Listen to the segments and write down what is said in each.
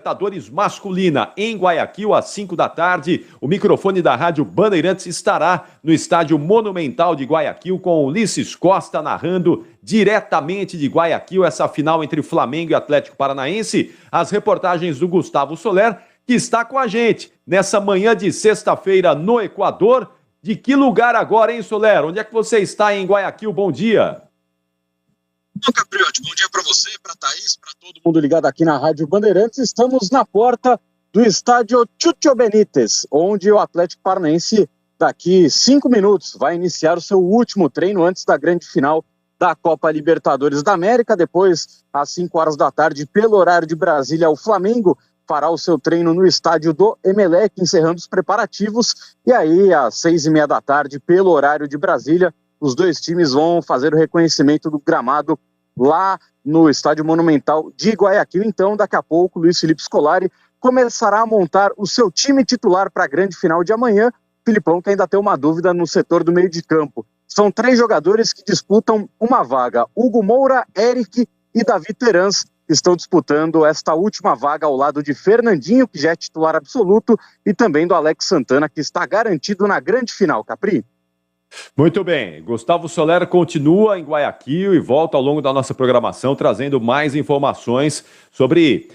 Libertadores masculina em Guayaquil, às 5 da tarde. O microfone da Rádio Bandeirantes estará no Estádio Monumental de Guayaquil, com Ulisses Costa narrando diretamente de Guayaquil essa final entre Flamengo e Atlético Paranaense. As reportagens do Gustavo Soler, que está com a gente nessa manhã de sexta-feira no Equador. De que lugar agora, hein, Soler? Onde é que você está em Guayaquil? Bom dia. Bom, Capriotti, bom dia para você, para Thaís, para todo mundo ligado aqui na Rádio Bandeirantes. Estamos na porta do estádio Chucho Benítez, onde o Atlético Paranaense, daqui 5 minutos, vai iniciar o seu último treino antes da grande final da Copa Libertadores da América. Depois, às 5 horas da tarde, pelo horário de Brasília, o Flamengo fará o seu treino no estádio do Emelec, encerrando os preparativos. E aí, às 6h30 da tarde, pelo horário de Brasília, os dois times vão fazer o reconhecimento do gramado lá no Estádio Monumental de Guayaquil. Então, daqui a pouco, Luiz Felipe Scolari começará a montar o seu time titular para a grande final de amanhã. Filipão, que ainda tem uma dúvida no setor do meio de campo. São 3 jogadores que disputam uma vaga. Hugo Moura, Eric e Davi Terans estão disputando esta última vaga ao lado de Fernandinho, que já é titular absoluto, e também do Alex Santana, que está garantido na grande final. Capri? Muito bem, Gustavo Soler continua em Guayaquil e volta ao longo da nossa programação trazendo mais informações sobre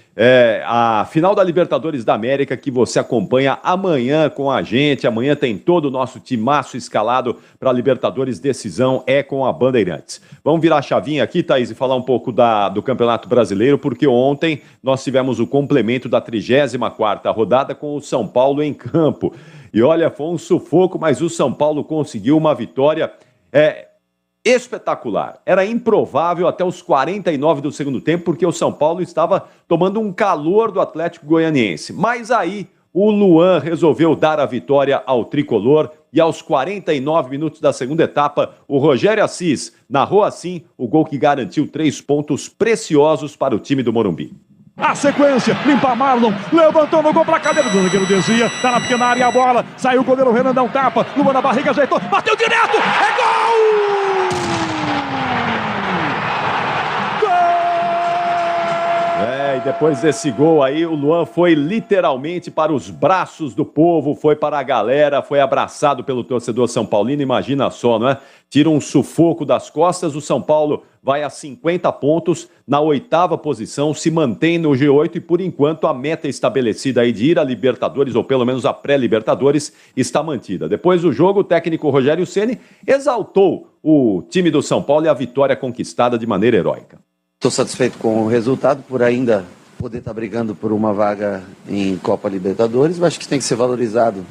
a final da Libertadores da América, que você acompanha amanhã com a gente. Amanhã tem todo o nosso timaço escalado para a Libertadores. Decisão é com a Bandeirantes. Vamos virar a chavinha aqui, Thaís, e falar um pouco do Campeonato Brasileiro, porque ontem nós tivemos o complemento da 34ª rodada com o São Paulo em campo. E olha, foi um sufoco, mas o São Paulo conseguiu uma vitória espetacular. Era improvável até os 49 do segundo tempo, porque o São Paulo estava tomando um calor do Atlético Goianiense. Mas aí o Luan resolveu dar a vitória ao tricolor e aos 49 minutos da segunda etapa, o Rogério Assis narrou assim o gol que garantiu 3 pontos preciosos para o time do Morumbi. A sequência, limpa Marlon, levantou no gol pra cadeira, o zagueiro desvia, tá na pequena área a bola, saiu o goleiro Renandão, tapa, Luan na barriga, ajeitou, bateu direto, é gol! E depois desse gol aí, o Luan foi literalmente para os braços do povo, foi para a galera, foi abraçado pelo torcedor são paulino, imagina só, não é? Tira um sufoco das costas, o São Paulo vai a 50 pontos, na 8ª posição, se mantém no G8 e por enquanto a meta estabelecida aí de ir à Libertadores, ou pelo menos a pré-Libertadores, está mantida. Depois do jogo, o técnico Rogério Ceni exaltou o time do São Paulo e a vitória conquistada de maneira heróica. Estou satisfeito com o resultado, por ainda poder estar brigando por uma vaga em Copa Libertadores. Eu acho que tem que ser valorizado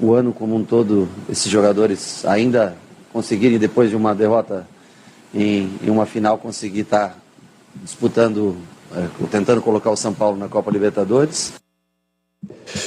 o ano como um todo, esses jogadores ainda conseguirem, depois de uma derrota em uma final, conseguir estar disputando, tentando colocar o São Paulo na Copa Libertadores.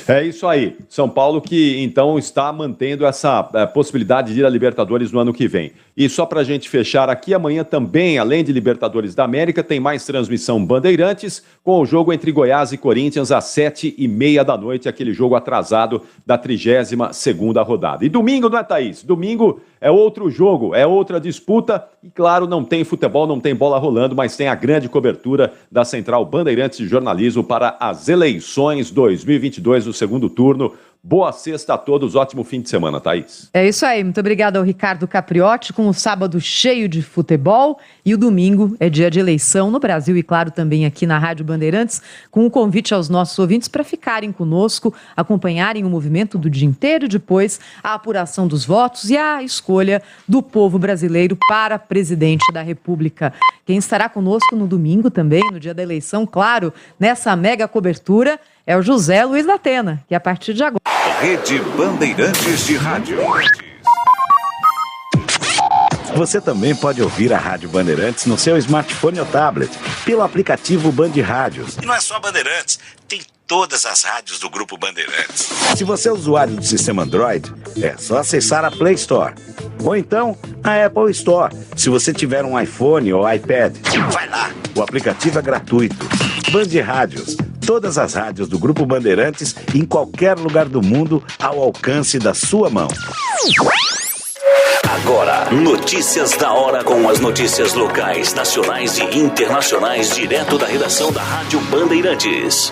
É isso aí, São Paulo que então está mantendo essa possibilidade de ir à Libertadores no ano que vem. E só para a gente fechar aqui, amanhã também, além de Libertadores da América, tem mais transmissão Bandeirantes, com o jogo entre Goiás e Corinthians às 7h30 da noite, aquele jogo atrasado da 32ª rodada. E domingo, não é, Thaís? Domingo é outro jogo, é outra disputa, e claro, não tem futebol, não tem bola rolando, mas tem a grande cobertura da Central Bandeirantes de Jornalismo para as eleições 2022 do segundo turno. Boa sexta a todos, ótimo fim de semana, Thaís. É isso aí, muito obrigado ao Ricardo Capriotti, com o sábado cheio de futebol, e o domingo é dia de eleição no Brasil e, claro, também aqui na Rádio Bandeirantes, com um convite aos nossos ouvintes para ficarem conosco, acompanharem o movimento do dia inteiro, depois a apuração dos votos e a escolha do povo brasileiro para presidente da República. Quem estará conosco no domingo também, no dia da eleição, claro, nessa mega cobertura, é o José Luiz da Atena, que a partir de agora... Rede Bandeirantes de Rádio. Você também pode ouvir a Rádio Bandeirantes no seu smartphone ou tablet, pelo aplicativo Band Rádios. E não é só Bandeirantes, tem todas as rádios do Grupo Bandeirantes. Se você é usuário do sistema Android, é só acessar a Play Store. Ou então, a Apple Store, se você tiver um iPhone ou iPad. Vai lá! O aplicativo é gratuito. Band Rádios. Todas as rádios do Grupo Bandeirantes, em qualquer lugar do mundo, ao alcance da sua mão. Agora, notícias da hora com as notícias locais, nacionais e internacionais, direto da redação da Rádio Bandeirantes.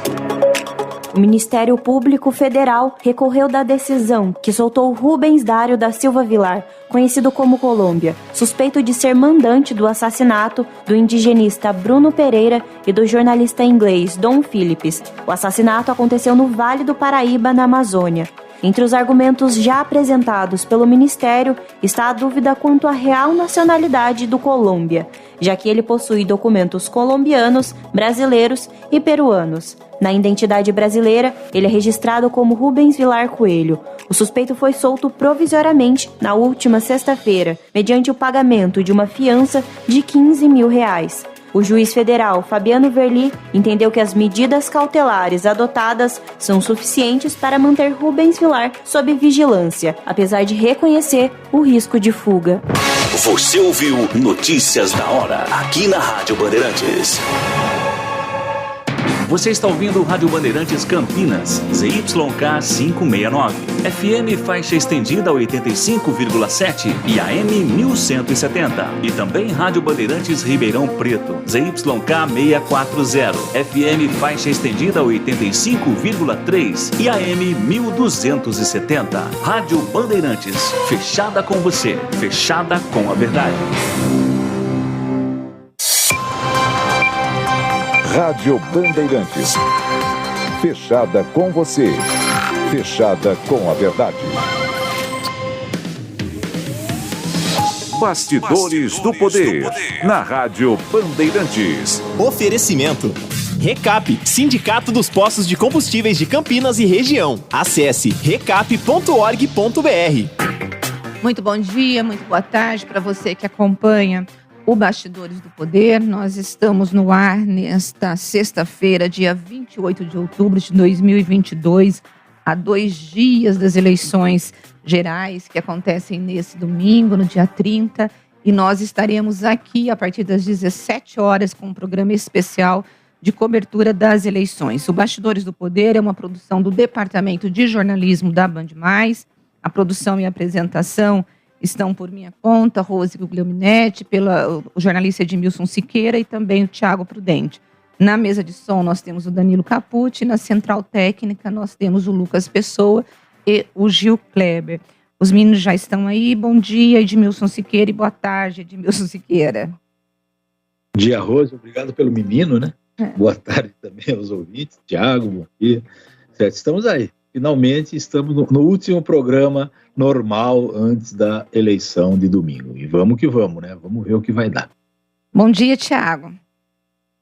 O Ministério Público Federal recorreu da decisão que soltou Rubens Dário da Silva Vilar, conhecido como Colômbia, suspeito de ser mandante do assassinato do indigenista Bruno Pereira e do jornalista inglês Dom Phillips. O assassinato aconteceu no Vale do Paraíba, na Amazônia. Entre os argumentos já apresentados pelo Ministério está a dúvida quanto à real nacionalidade do Colômbia, já que ele possui documentos colombianos, brasileiros e peruanos. Na identidade brasileira, ele é registrado como Rubens Vilar Coelho. O suspeito foi solto provisoriamente na última sexta-feira, mediante o pagamento de uma fiança de R$15 mil. O juiz federal Fabiano Verli entendeu que as medidas cautelares adotadas são suficientes para manter Rubens Vilar sob vigilância, apesar de reconhecer o risco de fuga. Você ouviu Notícias da Hora, aqui na Rádio Bandeirantes. Você está ouvindo Rádio Bandeirantes Campinas, ZYK 569, FM faixa estendida 85,7 e AM 1170. E também Rádio Bandeirantes Ribeirão Preto, ZYK 640, FM faixa estendida 85,3 e AM 1270. Rádio Bandeirantes, fechada com você, fechada com a verdade. Rádio Bandeirantes. Fechada com você. Fechada com a verdade. Bastidores do Poder. Na Rádio Bandeirantes. Oferecimento. Recap, Sindicato dos Postos de Combustíveis de Campinas e Região. Acesse recap.org.br. Muito bom dia, muito boa tarde para você que acompanha o Bastidores do Poder. Nós estamos no ar nesta sexta-feira, dia 28 de outubro de 2022, a 2 dias das eleições gerais que acontecem nesse domingo, no dia 30, e nós estaremos aqui a partir das 17 horas com um programa especial de cobertura das eleições. O Bastidores do Poder é uma produção do Departamento de Jornalismo da Band+, a produção e a apresentação estão por minha conta, Rose Guglielminetti, o jornalista Edmilson Siqueira e também o Thiago Prudente. Na mesa de som nós temos o Danilo Capucci, na central técnica nós temos o Lucas Pessoa e o Gil Kleber. Os meninos já estão aí. Bom dia, Edmilson Siqueira, e boa tarde, Edmilson Siqueira. Bom dia, Rose. Obrigado pelo menino, né? Boa tarde também aos ouvintes. Thiago, bom dia. Certo, estamos aí. Finalmente estamos no último programa normal antes da eleição de domingo. E vamos que vamos, né? Vamos ver o que vai dar. Bom dia, Thiago.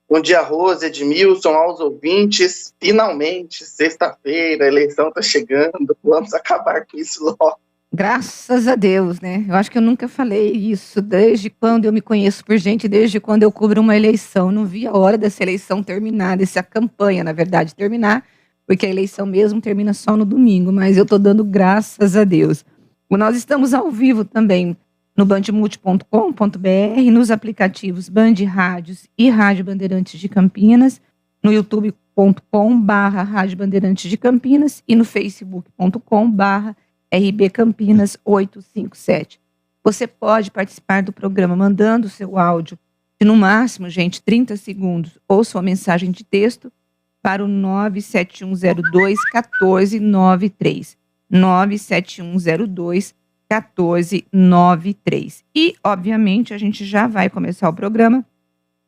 Bom dia, Rose, Edmilson, aos ouvintes. Finalmente, sexta-feira, a eleição está chegando. Vamos acabar com isso logo. Graças a Deus, né? Eu acho que eu nunca falei isso desde quando eu me conheço por gente, desde quando eu cubro uma eleição. Eu não vi a hora dessa eleição terminar, dessa campanha, na verdade, terminar, porque a eleição mesmo termina só no domingo, mas eu estou dando graças a Deus. Nós estamos ao vivo também no bandmulti.com.br, nos aplicativos Band Rádios e Rádio Bandeirantes de Campinas, no youtube.com/Rádio Bandeirantes de Campinas e no facebook.com/RB Campinas 857. Você pode participar do programa mandando o seu áudio de, no máximo, gente, 30 segundos, ou sua mensagem de texto, para o 97102-1493. 97102-1493. E, obviamente, a gente já vai começar o programa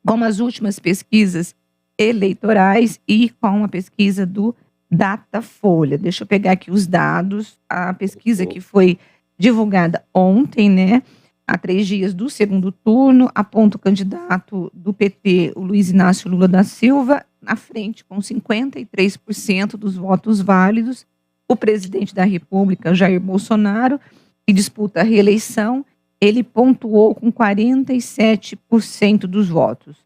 com as últimas pesquisas eleitorais e com a pesquisa do Datafolha. Deixa eu pegar aqui os dados. A pesquisa que foi divulgada ontem, né? Há 3 dias do segundo turno, aponta o candidato do PT, o Luiz Inácio Lula da Silva, na frente com 53% dos votos válidos. O presidente da República, Jair Bolsonaro, que disputa a reeleição, ele pontuou com 47% dos votos.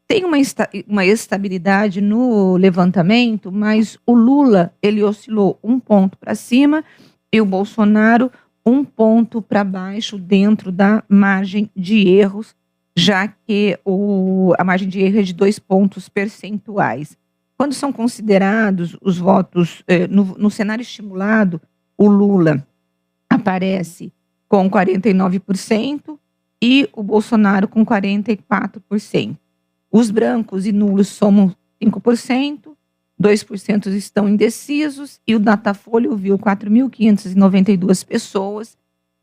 Tem uma estabilidade no levantamento, mas o Lula, ele oscilou 1 ponto para cima e o Bolsonaro 1 ponto para baixo dentro da margem de erros, já que a margem de erro é de 2 pontos percentuais. Quando são considerados os votos no cenário estimulado, o Lula aparece com 49% e o Bolsonaro com 44%. Os brancos e nulos somam 5%, 2% estão indecisos e o Datafolha ouviu 4.592 pessoas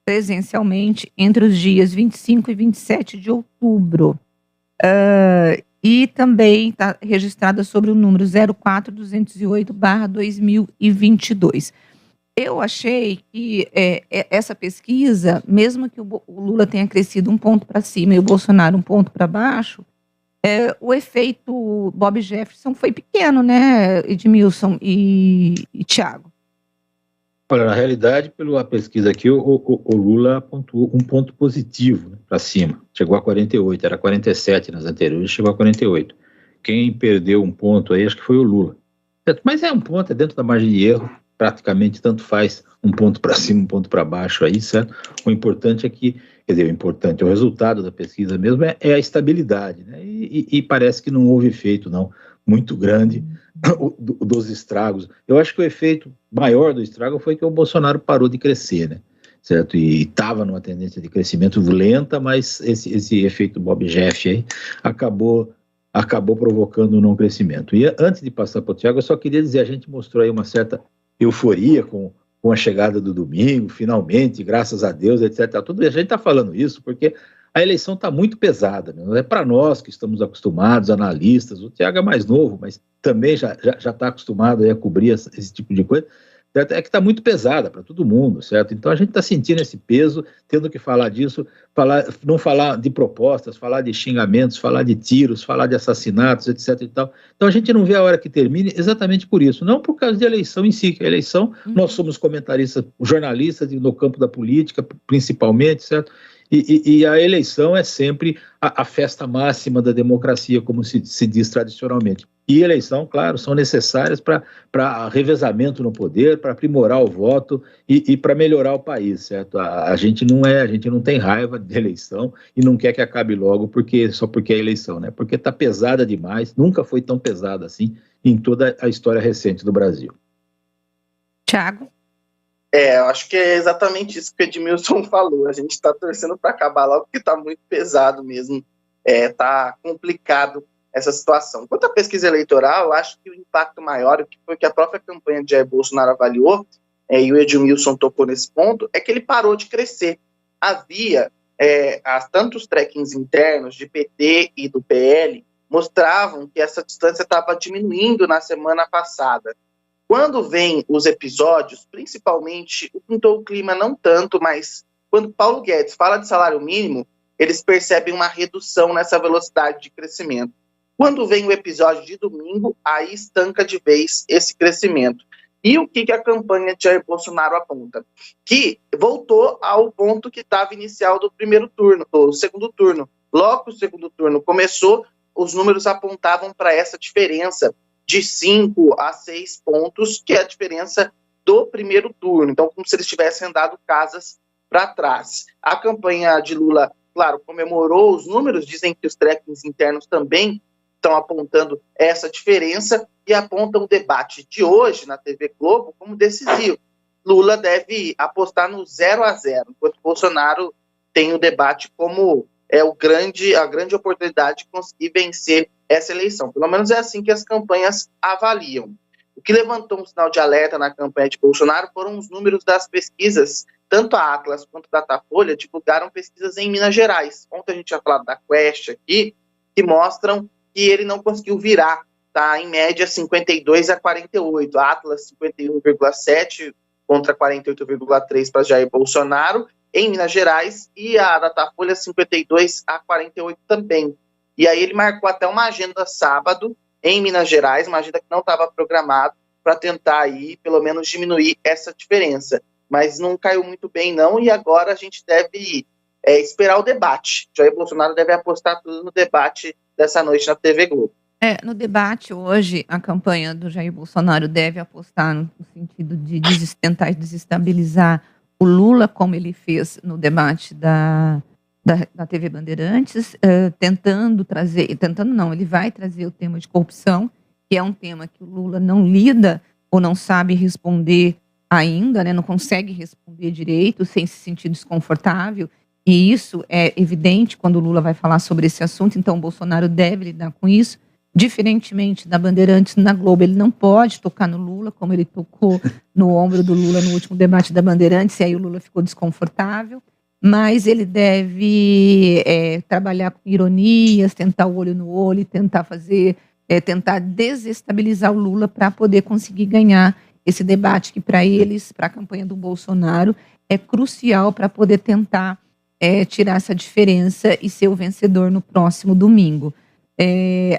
presencialmente entre os dias 25 e 27 de outubro. E também está registrada sobre o número 04208/2022. Eu achei que essa pesquisa, mesmo que o Lula tenha crescido 1 ponto para cima e o Bolsonaro 1 ponto para baixo, o efeito Bob Jefferson foi pequeno, né, Edmilson e Thiago? Olha, na realidade, pela pesquisa aqui, o Lula pontuou 1 ponto positivo, né, para cima. Chegou a 48, era 47 nas anteriores, chegou a 48. Quem perdeu 1 ponto aí, acho que foi o Lula. Mas é 1 ponto, é dentro da margem de erro, praticamente tanto faz 1 ponto para cima, 1 ponto para baixo aí, certo? O importante é que, o resultado da pesquisa mesmo é a estabilidade, né? E parece que não houve efeito, não, muito grande dos estragos. Eu acho que o efeito maior do estrago foi que o Bolsonaro parou de crescer, né? Certo? E estava numa tendência de crescimento lenta, mas esse efeito Bob Jeff aí acabou provocando um não crescimento. E antes de passar para o Thiago, eu só queria dizer, a gente mostrou aí uma certa euforia com a chegada do domingo, finalmente, graças a Deus, etc. Tudo, a gente está falando isso porque a eleição está muito pesada, né? É para nós que estamos acostumados, analistas, o Thiago é mais novo, mas também já está acostumado a cobrir esse tipo de coisa, certo? É que está muito pesada para todo mundo, certo? Então a gente está sentindo esse peso, tendo que falar disso, não falar de propostas, falar de xingamentos, falar de tiros, falar de assassinatos, etc. e tal. Então a gente não vê a hora que termine exatamente por isso, não por causa de eleição em si, que a eleição, nós somos comentaristas, jornalistas no campo da política, principalmente, certo? E a eleição é sempre a festa máxima da democracia, como se diz tradicionalmente. E eleição, claro, são necessárias para revezamento no poder, para aprimorar o voto e para melhorar o país, certo? A gente não tem raiva de eleição e não quer que acabe logo só porque é eleição, né? Porque está pesada demais, nunca foi tão pesada assim em toda a história recente do Brasil. Thiago? Eu acho que é exatamente isso que o Edmilson falou. A gente está torcendo para acabar logo, porque está muito pesado mesmo. Está complicado essa situação. Quanto à pesquisa eleitoral, eu acho que o impacto maior, que foi que a própria campanha de Jair Bolsonaro avaliou, e o Edmilson tocou nesse ponto, é que ele parou de crescer. Havia tantos trackings internos de PT e do PL mostravam que essa distância estava diminuindo na semana passada. Quando vem os episódios, principalmente, pintou o clima não tanto, mas quando Paulo Guedes fala de salário mínimo, eles percebem uma redução nessa velocidade de crescimento. Quando vem o episódio de domingo, aí estanca de vez esse crescimento. E o que a campanha de Jair Bolsonaro aponta? Que voltou ao ponto que estava inicial do segundo turno. Logo que o segundo turno começou, os números apontavam para essa diferença de 5 a 6 pontos, que é a diferença do primeiro turno. Então, como se eles tivessem andado casas para trás. A campanha de Lula, claro, comemorou os números, dizem que os trackings internos também estão apontando essa diferença e apontam o debate de hoje na TV Globo como decisivo. Lula deve apostar no 0-0, enquanto Bolsonaro tem o debate como a grande oportunidade de conseguir vencer essa eleição. Pelo menos é assim que as campanhas avaliam. O que levantou um sinal de alerta na campanha de Bolsonaro foram os números das pesquisas. Tanto a Atlas quanto a Datafolha divulgaram pesquisas em Minas Gerais. Ontem a gente tinha falado da Quest aqui, que mostram que ele não conseguiu virar. Está em média 52 a 48. A Atlas 51,7 contra 48,3 para Jair Bolsonaro em Minas Gerais, e a Datafolha 52 a 48 também. E aí ele marcou até uma agenda sábado em Minas Gerais, uma agenda que não estava programada, para tentar aí, pelo menos, diminuir essa diferença. Mas não caiu muito bem, não, e agora a gente deve esperar o debate. Jair Bolsonaro deve apostar tudo no debate dessa noite na TV Globo. No debate hoje, a campanha do Jair Bolsonaro deve apostar no sentido de tentar desestabilizar o Lula, como ele fez no debate da TV Bandeirantes, ele vai trazer o tema de corrupção, que é um tema que o Lula não lida ou não sabe responder ainda, né, não consegue responder direito, sem se sentir desconfortável, e isso é evidente quando o Lula vai falar sobre esse assunto, então o Bolsonaro deve lidar com isso. Diferentemente da Bandeirantes, na Globo, ele não pode tocar no Lula, como ele tocou no ombro do Lula no último debate da Bandeirantes, e aí o Lula ficou desconfortável. Mas ele deve trabalhar com ironias, tentar o olho no olho, tentar desestabilizar o Lula para poder conseguir ganhar esse debate que para eles, para a campanha do Bolsonaro, é crucial para poder tentar tirar essa diferença e ser o vencedor no próximo domingo.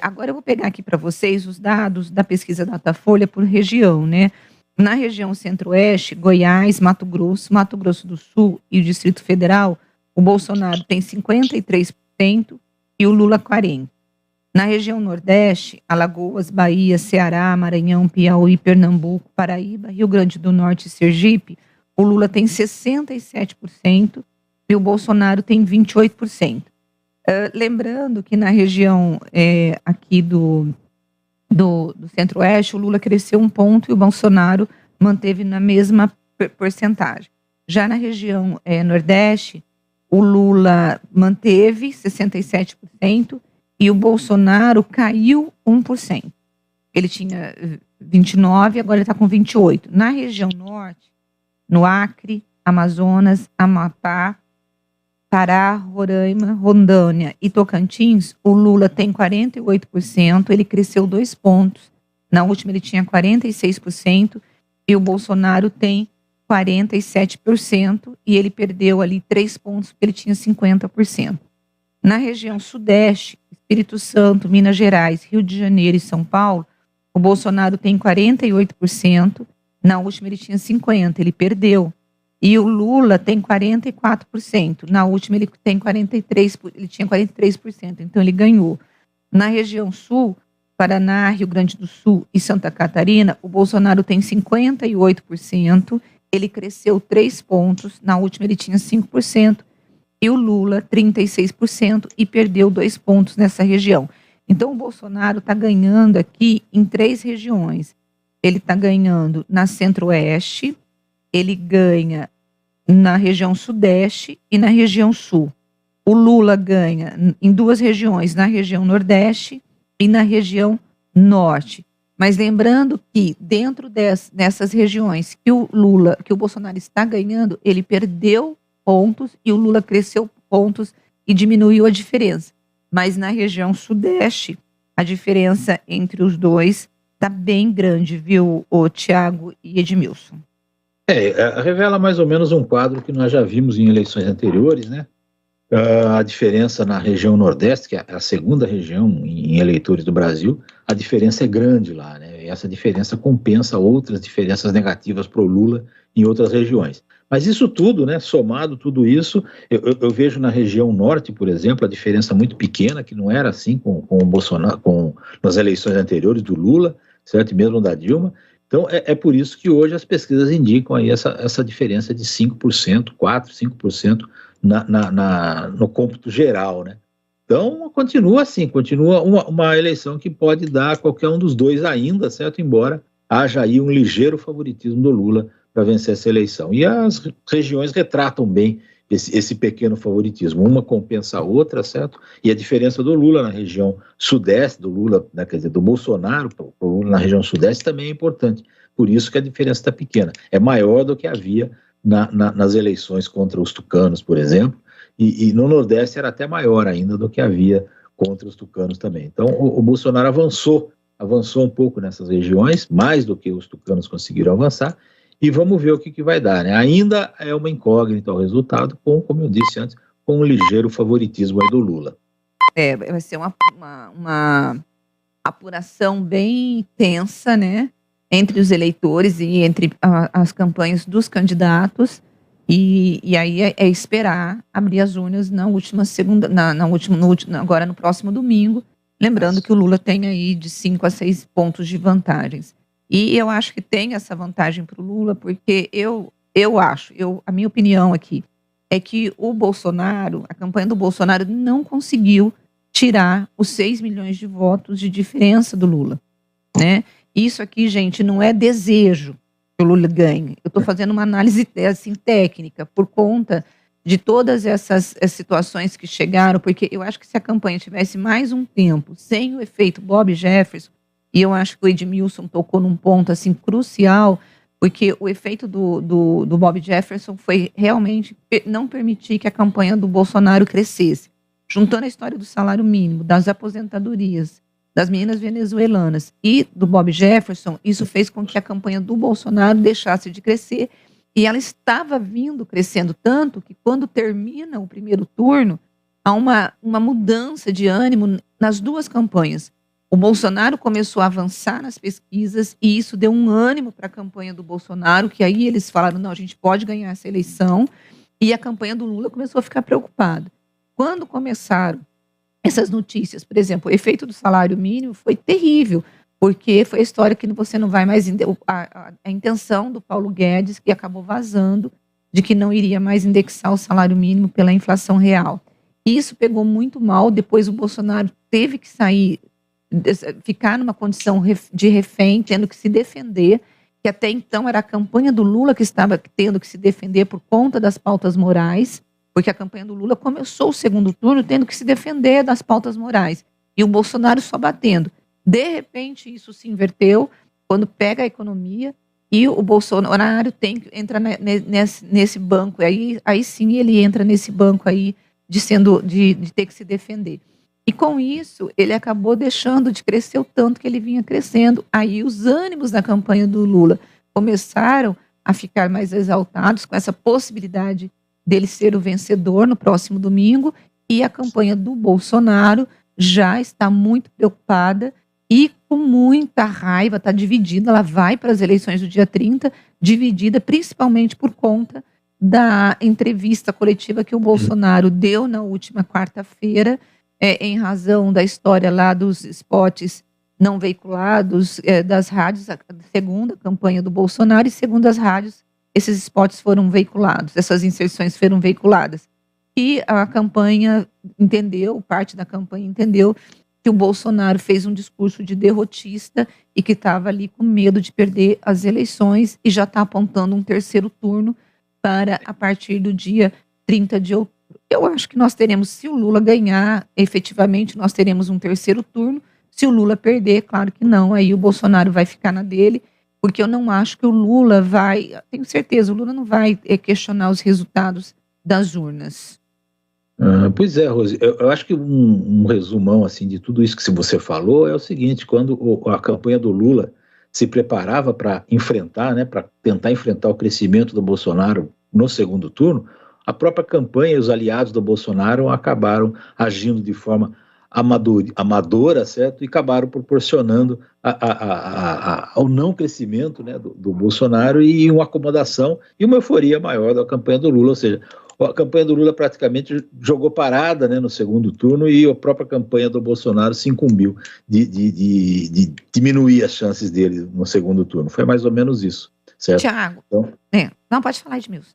Agora eu vou pegar aqui para vocês os dados da pesquisa Datafolha por região, né? Na região Centro-Oeste, Goiás, Mato Grosso do Sul e o Distrito Federal, o Bolsonaro tem 53% e o Lula 40%. Na região Nordeste, Alagoas, Bahia, Ceará, Maranhão, Piauí, Pernambuco, Paraíba, Rio Grande do Norte e Sergipe, o Lula tem 67% e o Bolsonaro tem 28%. Lembrando que na região aqui do Centro-Oeste, o Lula cresceu 1 ponto e o Bolsonaro manteve na mesma porcentagem. Já na região Nordeste, o Lula manteve 67% e o Bolsonaro caiu 1%. Ele tinha 29%, agora ele está com 28%. Na região Norte, no Acre, Amazonas, Amapá, Pará, Roraima, Rondônia e Tocantins, o Lula tem 48%, ele cresceu 2 pontos. Na última ele tinha 46% e o Bolsonaro tem 47% e ele perdeu ali 3 pontos porque ele tinha 50%. Na região Sudeste, Espírito Santo, Minas Gerais, Rio de Janeiro e São Paulo, o Bolsonaro tem 48%, na última ele tinha 50%, ele perdeu. E o Lula tem 44%. Na última ele tinha 43%, então ele ganhou. Na região Sul, Paraná, Rio Grande do Sul e Santa Catarina, o Bolsonaro tem 58%, ele cresceu 3 pontos, na última ele tinha 5%, e o Lula 36% e perdeu 2 pontos nessa região. Então o Bolsonaro está ganhando aqui em 3 regiões. Ele está ganhando na Centro-Oeste, ele ganha na região Sudeste e na região Sul. O Lula ganha em 2 regiões, na região Nordeste e na região Norte. Mas lembrando que dentro dessas regiões que o Bolsonaro está ganhando, ele perdeu pontos e o Lula cresceu pontos e diminuiu a diferença. Mas na região Sudeste, a diferença entre os dois está bem grande, viu, Tiago e Edmilson? Revela mais ou menos um quadro que nós já vimos em eleições anteriores, né? A diferença na região Nordeste, que é a segunda região em eleitores do Brasil, a diferença é grande lá, né? E essa diferença compensa outras diferenças negativas para o Lula em outras regiões. Mas isso tudo, né, somado tudo isso, eu vejo na região Norte, por exemplo, a diferença muito pequena, que não era assim com o Bolsonaro, nas eleições anteriores do Lula, certo? E mesmo da Dilma. Então, é por isso que hoje as pesquisas indicam aí essa diferença de 5%, 4%, 5% no cômputo geral, né? Então, continua assim, continua uma eleição que pode dar qualquer um dos dois ainda, certo? Embora haja aí um ligeiro favoritismo do Lula para vencer essa eleição. E as regiões retratam bem esse pequeno favoritismo. Uma compensa a outra, certo? E a diferença do Lula na região Sudeste, do Lula, né, quer dizer, do Bolsonaro para o Lula na região Sudeste também é importante. Por isso que a diferença está pequena. É maior do que havia nas eleições contra os tucanos, por exemplo, e no Nordeste era até maior ainda do que havia contra os tucanos também. Então o Bolsonaro avançou um pouco nessas regiões, mais do que os tucanos conseguiram avançar, e vamos ver o que vai dar, né? Ainda é uma incógnita o resultado, como eu disse antes, com um ligeiro favoritismo aí do Lula. Vai ser uma apuração bem tensa, né? Entre os eleitores e entre as campanhas dos candidatos, e aí é esperar abrir as urnas na última segunda, agora no próximo domingo, lembrando que o Lula tem aí de 5 a 6 pontos de vantagens. E eu acho que tem essa vantagem para o Lula, porque a minha opinião aqui é que o Bolsonaro, a campanha do Bolsonaro não conseguiu tirar os 6 milhões de votos de diferença do Lula, né? Isso aqui, gente, não é desejo que o Lula ganhe. Eu estou fazendo uma análise assim, técnica, por conta de todas essas situações que chegaram, porque eu acho que se a campanha tivesse mais um tempo, sem o efeito Bob Jefferson, e eu acho que o Edmilson tocou num ponto assim crucial, porque o efeito do Bob Jefferson foi realmente não permitir que a campanha do Bolsonaro crescesse. Juntando a história do salário mínimo, das aposentadorias, das meninas venezuelanas e do Bob Jefferson, isso fez com que a campanha do Bolsonaro deixasse de crescer. E ela estava vindo crescendo tanto que quando termina o primeiro turno, há uma mudança de ânimo nas duas campanhas. O Bolsonaro começou a avançar nas pesquisas e isso deu um ânimo para a campanha do Bolsonaro, que aí eles falaram, não, a gente pode ganhar essa eleição, e a campanha do Lula começou a ficar preocupada. Quando começaram essas notícias, por exemplo, o efeito do salário mínimo foi terrível, porque foi a história que você não vai mais... A intenção do Paulo Guedes, que acabou vazando, de que não iria mais indexar o salário mínimo pela inflação real. Isso pegou muito mal, depois o Bolsonaro teve que sair, ficar numa condição de refém, tendo que se defender, que até então era a campanha do Lula que estava tendo que se defender por conta das pautas morais, porque a campanha do Lula começou o segundo turno tendo que se defender das pautas morais, e o Bolsonaro só batendo. De repente, isso se inverteu quando pega a economia e o Bolsonaro entra nesse banco. Aí sim ele entra nesse banco aí de ter que se defender. E com isso, ele acabou deixando de crescer o tanto que ele vinha crescendo. Aí os ânimos da campanha do Lula começaram a ficar mais exaltados com essa possibilidade dele ser o vencedor no próximo domingo. E a campanha do Bolsonaro já está muito preocupada e com muita raiva, está dividida, ela vai para as eleições do dia 30, dividida principalmente por conta da entrevista coletiva que o Bolsonaro deu na última quarta-feira, em razão da história lá dos spots não veiculados das rádios, a segunda campanha do Bolsonaro, e segundo as rádios, esses spots foram veiculados, essas inserções foram veiculadas. E a campanha entendeu, parte da campanha entendeu, que o Bolsonaro fez um discurso de derrotista e que estava ali com medo de perder as eleições e já está apontando um terceiro turno para a partir do dia 30 de outubro. Eu acho que nós teremos, se o Lula ganhar, efetivamente, nós teremos um terceiro turno. Se o Lula perder, claro que não, aí o Bolsonaro vai ficar na dele, porque eu não acho que o Lula vai, tenho certeza, o Lula não vai questionar os resultados das urnas. Pois é, Rose, eu acho que um resumão assim, de tudo isso que você falou é o seguinte: quando a campanha do Lula se preparava para enfrentar, né, para tentar enfrentar o crescimento do Bolsonaro no segundo turno, a própria campanha e os aliados do Bolsonaro acabaram agindo de forma amadora, certo? E acabaram proporcionando ao não crescimento, né, do Bolsonaro, e uma acomodação e uma euforia maior da campanha do Lula, ou seja, a campanha do Lula praticamente jogou parada, né, no segundo turno, e a própria campanha do Bolsonaro se incumbiu de diminuir as chances dele no segundo turno. Foi mais ou menos isso, certo? Tiago, então, não, pode falar, Edmilson.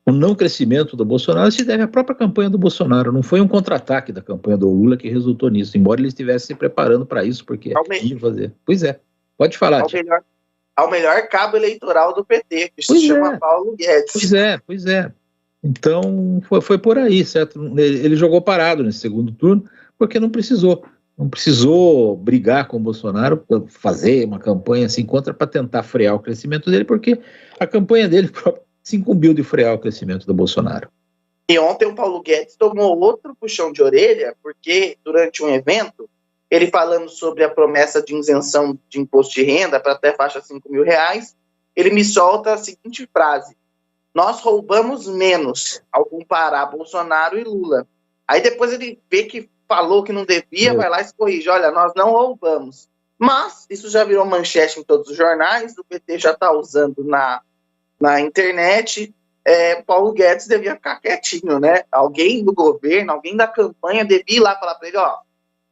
O não crescimento do Bolsonaro se deve à própria campanha do Bolsonaro, não foi um contra-ataque da campanha do Lula que resultou nisso, embora ele estivesse se preparando para isso, porque ia fazer. Pois é, pode falar. Ao melhor cabo eleitoral do PT, que se chama Paulo Guedes. Pois é. Então, foi por aí, certo? Ele jogou parado nesse segundo turno, porque não precisou brigar com o Bolsonaro, fazer uma campanha assim contra para tentar frear o crescimento dele, porque a campanha dele se incumbiu de frear o crescimento do Bolsonaro. E ontem o Paulo Guedes tomou outro puxão de orelha, porque durante um evento, ele falando sobre a promessa de isenção de imposto de renda para até faixa R$5.000, ele me solta a seguinte frase: nós roubamos menos ao comparar Bolsonaro e Lula. Aí depois ele vê que falou que não devia, vai lá e se corrige: olha, nós não roubamos. Mas isso já virou manchete em todos os jornais, o PT já está usando na internet. Paulo Guedes devia ficar quietinho, né? Alguém do governo, alguém da campanha devia ir lá falar para ele: ó,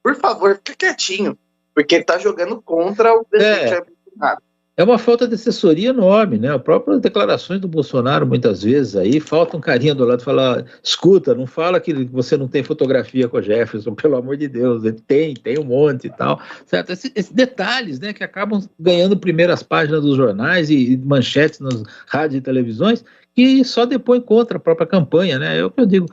por favor, fica quietinho, porque ele está jogando contra o presidente Bolsonaro. é uma falta de assessoria enorme, né? As próprias declarações do Bolsonaro, muitas vezes, aí falta um carinha do lado, falar, escuta, não fala que você não tem fotografia com o Jefferson, pelo amor de Deus, ele tem um monte e tal, certo? Esses detalhes, né, que acabam ganhando primeiras páginas dos jornais e manchetes nas rádios e televisões, que só depois contra a própria campanha, né? É o que eu digo.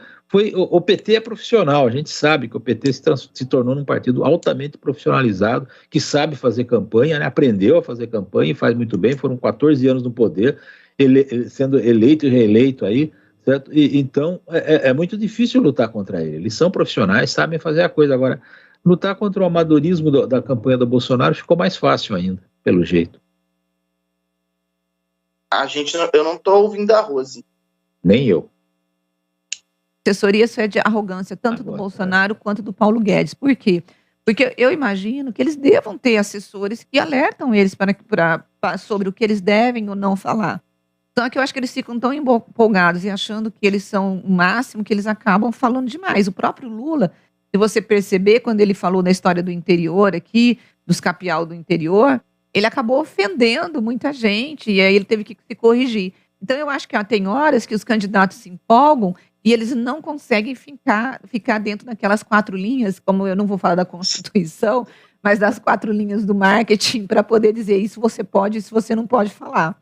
O PT é profissional, a gente sabe que o PT se tornou um partido altamente profissionalizado, que sabe fazer campanha, né? Aprendeu a fazer campanha e faz muito bem, foram 14 anos no poder, sendo eleito e reeleito aí, certo? Então, é muito difícil lutar contra ele, eles são profissionais, sabem fazer a coisa. Agora, lutar contra o amadorismo da campanha do Bolsonaro ficou mais fácil ainda, pelo jeito. Eu não estou ouvindo a Rose. Nem eu. Assessoria isso é de arrogância, tanto do Bolsonaro quanto do Paulo Guedes. Por quê? Porque eu imagino que eles devam ter assessores que alertam eles sobre o que eles devem ou não falar. Então é que eu acho que eles ficam tão empolgados e achando que eles são o máximo, que eles acabam falando demais. O próprio Lula, se você perceber, quando ele falou da história do interior aqui, dos capial do interior, ele acabou ofendendo muita gente e aí ele teve que se corrigir. Então eu acho que tem horas que os candidatos se empolgam e eles não conseguem ficar dentro daquelas 4 linhas, como eu não vou falar da Constituição, mas das 4 linhas do marketing, para poder dizer isso você pode, isso você não pode falar.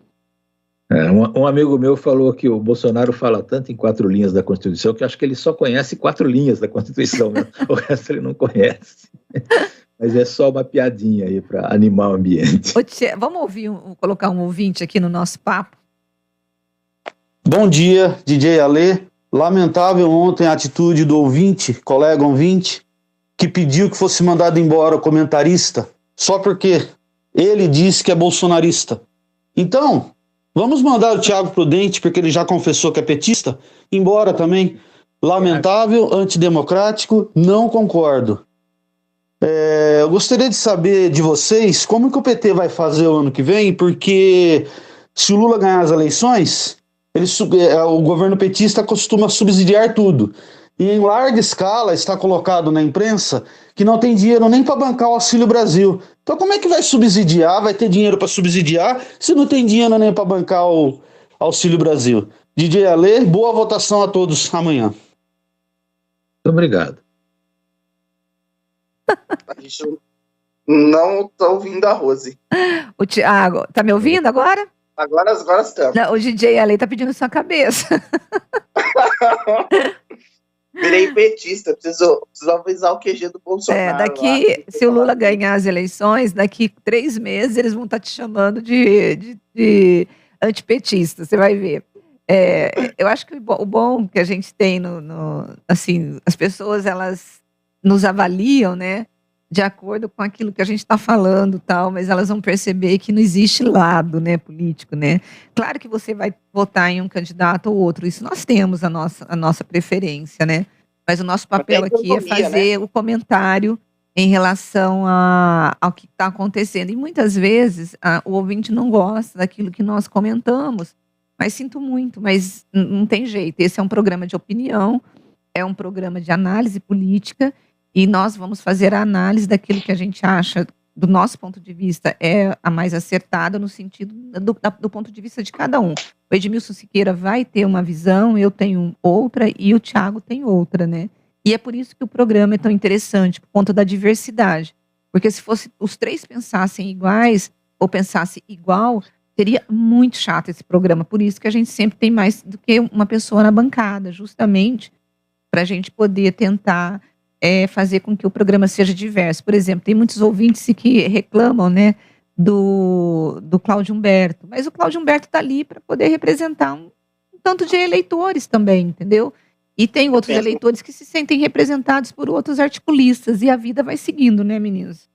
Um amigo meu falou que o Bolsonaro fala tanto em 4 linhas da Constituição que acho que ele só conhece 4 linhas da Constituição, né? O resto ele não conhece. Mas é só uma piadinha aí para animar o ambiente. Vamos colocar um ouvinte aqui no nosso papo? Bom dia, DJ Alê. Lamentável ontem a atitude do ouvinte, colega ouvinte, que pediu que fosse mandado embora o comentarista, só porque ele disse que é bolsonarista. Então, vamos mandar o Thiago Prudente, porque ele já confessou que é petista, embora também. Lamentável, antidemocrático, não concordo. Eu gostaria de saber de vocês como que o PT vai fazer o ano que vem, porque se o Lula ganhar as eleições, o governo petista costuma subsidiar tudo. E em larga escala está colocado na imprensa que não tem dinheiro nem para bancar o Auxílio Brasil. Então como é que vai subsidiar, vai ter dinheiro para subsidiar, se não tem dinheiro nem para bancar o Auxílio Brasil? DJ Alê, boa votação a todos amanhã. Muito obrigado. Não estou ouvindo a Rose. O Thiago, tá me ouvindo agora? Agora estamos. Não, o DJ Ale tá pedindo sua cabeça. Virei petista, preciso avisar o QG do Bolsonaro. Se o Lula ganhar as eleições, daqui 3 meses eles vão estar te chamando de antipetista, você vai ver. Eu acho que o bom que a gente tem assim, as pessoas elas nos avaliam, né, de acordo com aquilo que a gente está falando, tal, mas elas vão perceber que não existe lado, né, político, né. Claro que você vai votar em um candidato ou outro, isso nós temos a nossa preferência, né, mas o nosso papel aqui é fazer, né, o comentário em relação ao que está acontecendo. E muitas vezes o ouvinte não gosta daquilo que nós comentamos, mas sinto muito, mas não tem jeito. Esse é um programa de opinião, é um programa de análise política, e nós vamos fazer a análise daquilo que a gente acha, do nosso ponto de vista, é a mais acertada no sentido do ponto de vista de cada um. O Edmilson Siqueira vai ter uma visão, eu tenho outra e o Thiago tem outra, né? E é por isso que o programa é tão interessante, por conta da diversidade. Porque se os 3 pensassem iguais, ou pensassem igual, seria muito chato esse programa. Por isso que a gente sempre tem mais do que uma pessoa na bancada, justamente para a gente poder tentar fazer com que o programa seja diverso. Por exemplo, tem muitos ouvintes que reclamam, né, do Cláudio Humberto, mas o Cláudio Humberto está ali para poder representar um tanto de eleitores também, entendeu? E tem outros eleitores que se sentem representados por outros articulistas, e a vida vai seguindo, né, meninos?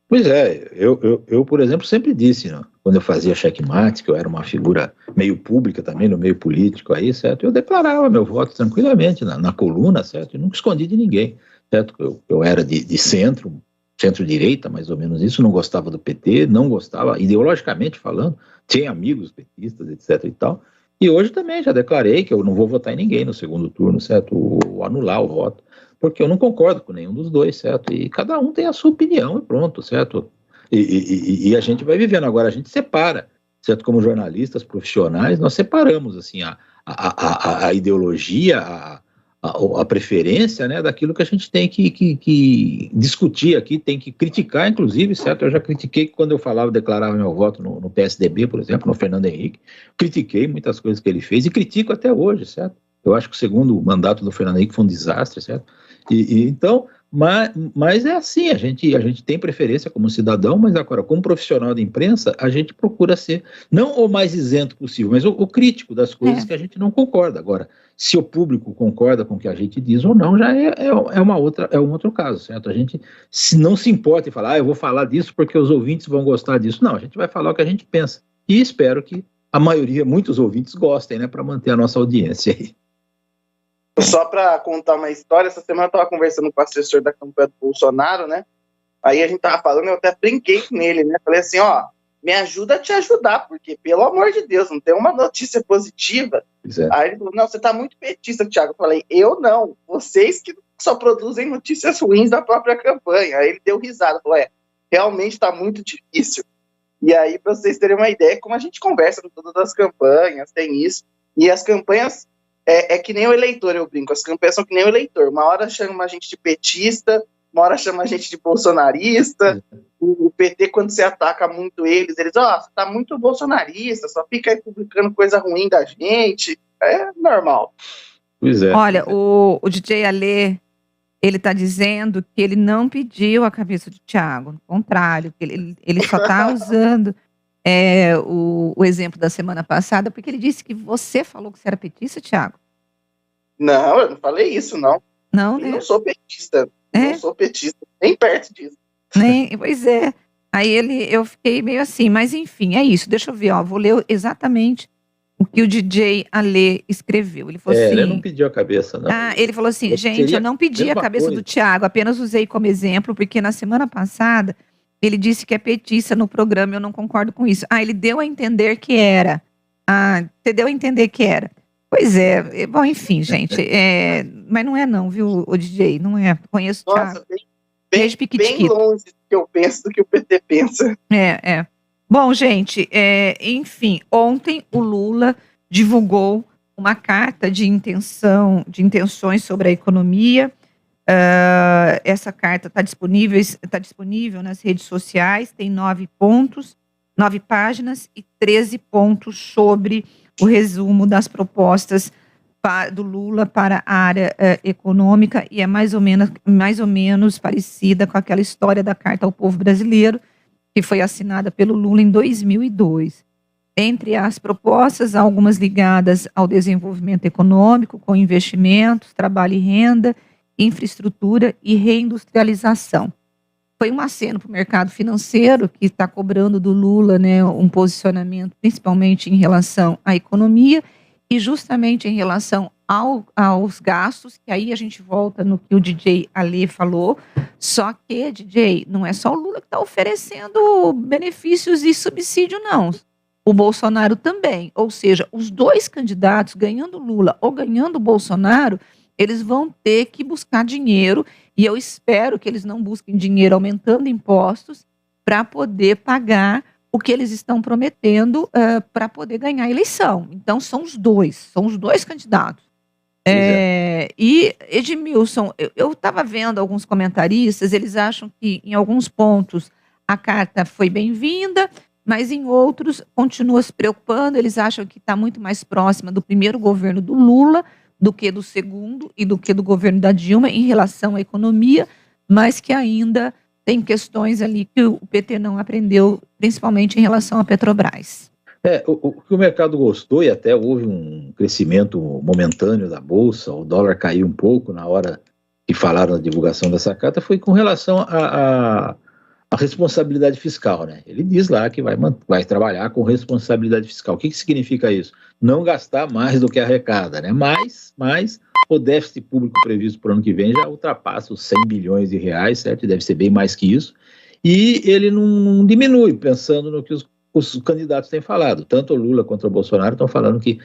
Pois é, eu, por exemplo, sempre disse, né, quando eu fazia checkmate, que eu era uma figura meio pública também, no meio político aí, certo? Eu declarava meu voto tranquilamente na coluna, certo? E nunca escondi de ninguém, certo? Eu era de centro-direita, mais ou menos isso, não gostava do PT, não gostava, ideologicamente falando, tinha amigos petistas, etc e tal, e hoje também já declarei que eu não vou votar em ninguém no segundo turno, certo? Ou anular o voto, porque eu não concordo com nenhum dos dois, certo? E cada um tem a sua opinião e pronto, certo? E a gente vai vivendo. Agora, a gente separa, certo? Como jornalistas profissionais, nós separamos, assim, a ideologia, a preferência, né, daquilo que a gente tem que discutir aqui, tem que criticar, inclusive, certo? Eu já critiquei quando eu declarava meu voto no PSDB, por exemplo, no Fernando Henrique, critiquei muitas coisas que ele fez e critico até hoje, certo? Eu acho que o segundo mandato do Fernando Henrique foi um desastre, certo? Então, mas é assim, a gente tem preferência como cidadão, mas agora, como profissional de imprensa, a gente procura ser, não o mais isento possível, mas o crítico das coisas que a gente não concorda. Agora, se o público concorda com o que a gente diz ou não, já é um outro caso, certo? A gente não se importa em falar, eu vou falar disso porque os ouvintes vão gostar disso. Não, a gente vai falar o que a gente pensa. E espero que a maioria, muitos ouvintes gostem, né, para manter a nossa audiência aí. Só para contar uma história, essa semana eu estava conversando com o assessor da campanha do Bolsonaro, né? Aí a gente tava falando, eu até brinquei com ele, né? Falei assim, me ajuda a te ajudar, porque, pelo amor de Deus, não tem uma notícia positiva. Aí ele falou, não, você tá muito petista, Thiago. Eu falei, eu não, vocês que só produzem notícias ruins da própria campanha. Aí ele deu risada, falou, realmente tá muito difícil. E aí, para vocês terem uma ideia, como a gente conversa com todas as campanhas, tem isso, e as campanhas é que nem o eleitor, eu brinco, as campanhas são que nem o eleitor, uma hora chama a gente de petista, uma hora chama a gente de bolsonarista, o PT, quando você ataca muito eles você tá muito bolsonarista, só fica aí publicando coisa ruim da gente, é normal. Pois é. Olha, o DJ Alê, ele tá dizendo que ele não pediu a cabeça do Thiago, no contrário, que ele só tá usando o exemplo da semana passada, porque ele disse que você falou que você era petista, Thiago. Não, eu não falei isso, não. Não, né? Eu não sou petista. Não sou petista, nem perto disso. Pois é. Aí eu fiquei meio assim, mas enfim, é isso. Deixa eu ver, vou ler exatamente o que o DJ Alê escreveu. Ele falou assim... Ele não pediu a cabeça, não. Ele falou assim, gente, eu não pedi a cabeça do Thiago, apenas usei como exemplo, porque na semana passada ele disse que é petista no programa, eu não concordo com isso. Ele deu a entender que era. Você deu a entender que era. Pois é, bom, enfim, gente, mas não é não, viu, o DJ, não é, conheço o Thiago. Bem longe do que eu penso, do que o PT pensa. Bom, gente, enfim, ontem o Lula divulgou uma carta de intenções sobre a economia. Essa carta está disponível nas redes sociais, tem 9 páginas e 13 pontos sobre o resumo das propostas do Lula para a área econômica, e é mais ou menos parecida com aquela história da Carta ao Povo Brasileiro, que foi assinada pelo Lula em 2002. Entre as propostas, há algumas ligadas ao desenvolvimento econômico, com investimentos, trabalho e renda, infraestrutura e reindustrialização. Foi um aceno para o mercado financeiro, que está cobrando do Lula, né, um posicionamento principalmente em relação à economia e justamente em relação aos gastos, que aí a gente volta no que o DJ Alê falou, só que, DJ, não é só o Lula que está oferecendo benefícios e subsídio, não. O Bolsonaro também, ou seja, os dois candidatos, ganhando Lula ou ganhando Bolsonaro, eles vão ter que buscar dinheiro, e eu espero que eles não busquem dinheiro aumentando impostos para poder pagar o que eles estão prometendo para poder ganhar a eleição. Então, são os dois candidatos. E, Edmilson, eu estava vendo alguns comentaristas, eles acham que em alguns pontos a carta foi bem-vinda, mas em outros continua se preocupando, eles acham que está muito mais próxima do primeiro governo do Lula do que do segundo e do que do governo da Dilma em relação à economia, mas que ainda tem questões ali que o PT não aprendeu, principalmente em relação à Petrobras. O que o mercado gostou, e até houve um crescimento momentâneo da Bolsa, o dólar caiu um pouco na hora que falaram na divulgação dessa carta, foi com relação à responsabilidade fiscal, né? Ele diz lá que vai trabalhar com responsabilidade fiscal. O que significa isso? Não gastar mais do que arrecada, né? Mas o déficit público previsto para o ano que vem já ultrapassa os 100 bilhões de reais, certo? Deve ser bem mais que isso. E ele não diminui, pensando no que os candidatos têm falado. Tanto o Lula quanto o Bolsonaro estão falando que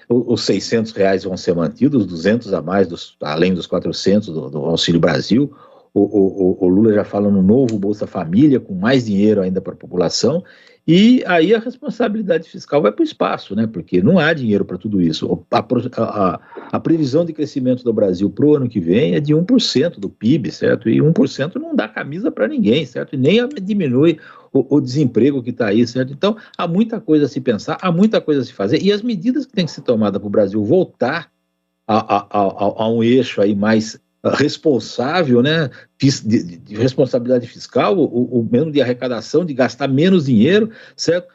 os R$600 vão ser mantidos, 200 a mais, além dos 400 do Auxílio Brasil. o Lula já fala no novo Bolsa Família, com mais dinheiro ainda para a população, e aí a responsabilidade fiscal vai para o espaço, né? Porque não há dinheiro para tudo isso. A previsão de crescimento do Brasil para o ano que vem é de 1% do PIB, certo? E 1% não dá camisa para ninguém, certo? E nem diminui o desemprego que está aí, certo? Então, há muita coisa a se pensar, há muita coisa a se fazer, e as medidas que têm que ser tomadas para o Brasil voltar a um eixo aí mais responsável, né, de responsabilidade fiscal, o mesmo de arrecadação, de gastar menos dinheiro, certo?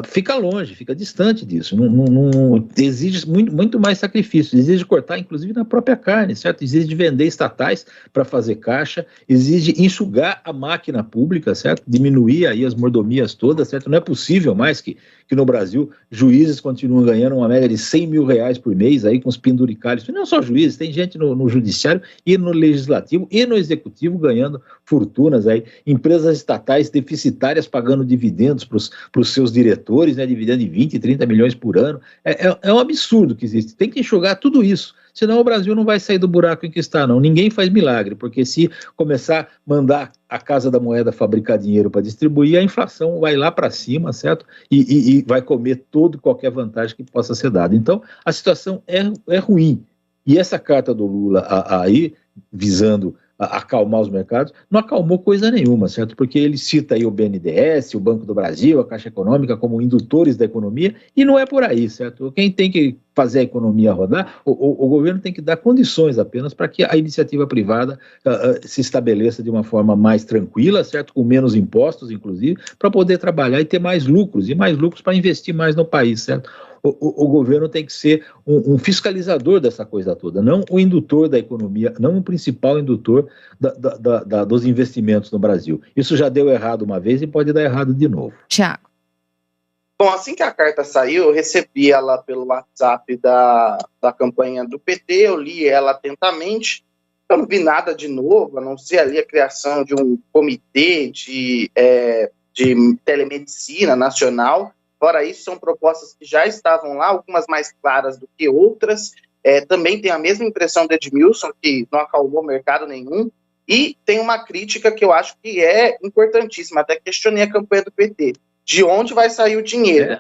Fica longe, fica distante disso, não exige muito mais sacrifício, exige cortar inclusive na própria carne, certo? Exige vender estatais para fazer caixa, exige enxugar a máquina pública, certo? Diminuir aí as mordomias todas, certo? Não é possível mais que no Brasil juízes continuam ganhando uma média de R$100 mil por mês aí com os penduricalhos, não só juízes, tem gente no judiciário e no legislativo e no executivo ganhando fortunas aí, empresas estatais deficitárias pagando dividendos para os seus diretores, né, dividendo de 20, 30 milhões por ano, é um absurdo que existe, tem que enxugar tudo isso, senão o Brasil não vai sair do buraco em que está, não, ninguém faz milagre, porque se começar a mandar a Casa da Moeda fabricar dinheiro para distribuir, a inflação vai lá para cima, certo? E vai comer toda e qualquer vantagem que possa ser dada, então a situação é ruim, e essa carta do Lula aí, visando acalmar os mercados, não acalmou coisa nenhuma, certo? Porque ele cita aí o BNDES, o Banco do Brasil, a Caixa Econômica como indutores da economia, e não é por aí, certo? Quem tem que fazer a economia rodar, o governo tem que dar condições apenas para que a iniciativa privada se estabeleça de uma forma mais tranquila, certo? Com menos impostos, inclusive, para poder trabalhar e ter mais lucros, para investir mais no país, certo? O governo tem que ser um fiscalizador dessa coisa toda, não o indutor da economia, não o principal indutor dos investimentos no Brasil. Isso já deu errado uma vez e pode dar errado de novo. Tiago. Bom, assim que a carta saiu, eu recebi ela pelo WhatsApp da campanha do PT, eu li ela atentamente, eu não vi nada de novo, a não ser ali a criação de um comitê de telemedicina nacional. Fora isso, são propostas que já estavam lá, algumas mais claras do que outras. Também tem a mesma impressão do Edmilson, que não acalmou mercado nenhum. E tem uma crítica que eu acho que é importantíssima, até questionei a campanha do PT. De onde vai sair o dinheiro?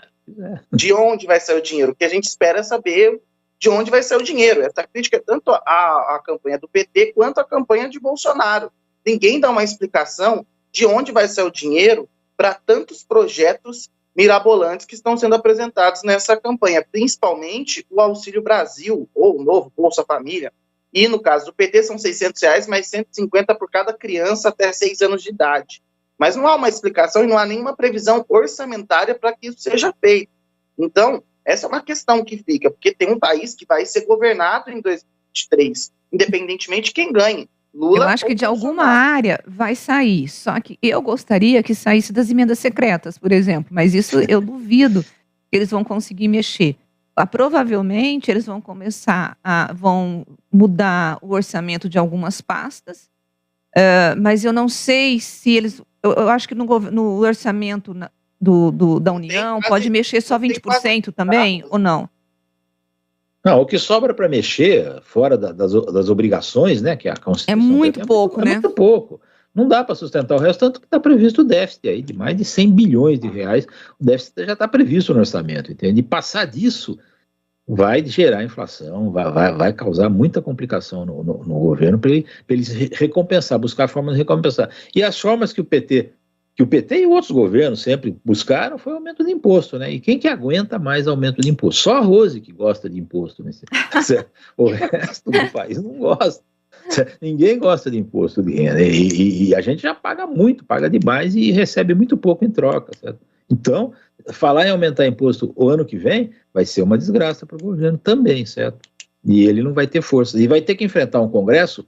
De onde vai sair o dinheiro? O que a gente espera é saber de onde vai sair o dinheiro. Essa crítica é tanto à campanha do PT quanto à campanha de Bolsonaro. Ninguém dá uma explicação de onde vai sair o dinheiro para tantos projetos mirabolantes que estão sendo apresentados nessa campanha, principalmente o Auxílio Brasil, ou o novo Bolsa Família, e no caso do PT são R$600, mais 150 por cada criança até 6 anos de idade. Mas não há uma explicação e não há nenhuma previsão orçamentária para que isso seja feito. Então, essa é uma questão que fica, porque tem um país que vai ser governado em 2023, independentemente de quem ganhe. Lula, eu acho que de alguma área vai sair, só que eu gostaria que saísse das emendas secretas, por exemplo, mas isso eu duvido que eles vão conseguir mexer. Provavelmente eles vão vão mudar o orçamento de algumas pastas, mas eu não sei se eles, eu acho que no orçamento da União pode mexer só 20% também, ou não? Não, o que sobra para mexer, fora das obrigações, né, que a Constituição... É muito pouco, né? É muito pouco. Não dá para sustentar o resto, tanto que está previsto o déficit aí de mais de 100 bilhões de reais. O déficit já está previsto no orçamento, entende? E passar disso vai gerar inflação, vai causar muita complicação no governo para eles recompensar, buscar formas de recompensar. E as formas que o PT e outros governos sempre buscaram foi aumento de imposto, né? E quem que aguenta mais aumento de imposto? Só a Rose que gosta de imposto, né? O resto do país não gosta. Ninguém gosta de imposto de renda. E a gente já paga muito, paga demais e recebe muito pouco em troca, certo? Então, falar em aumentar imposto o ano que vem vai ser uma desgraça para o governo também, certo? E ele não vai ter força. E vai ter que enfrentar um Congresso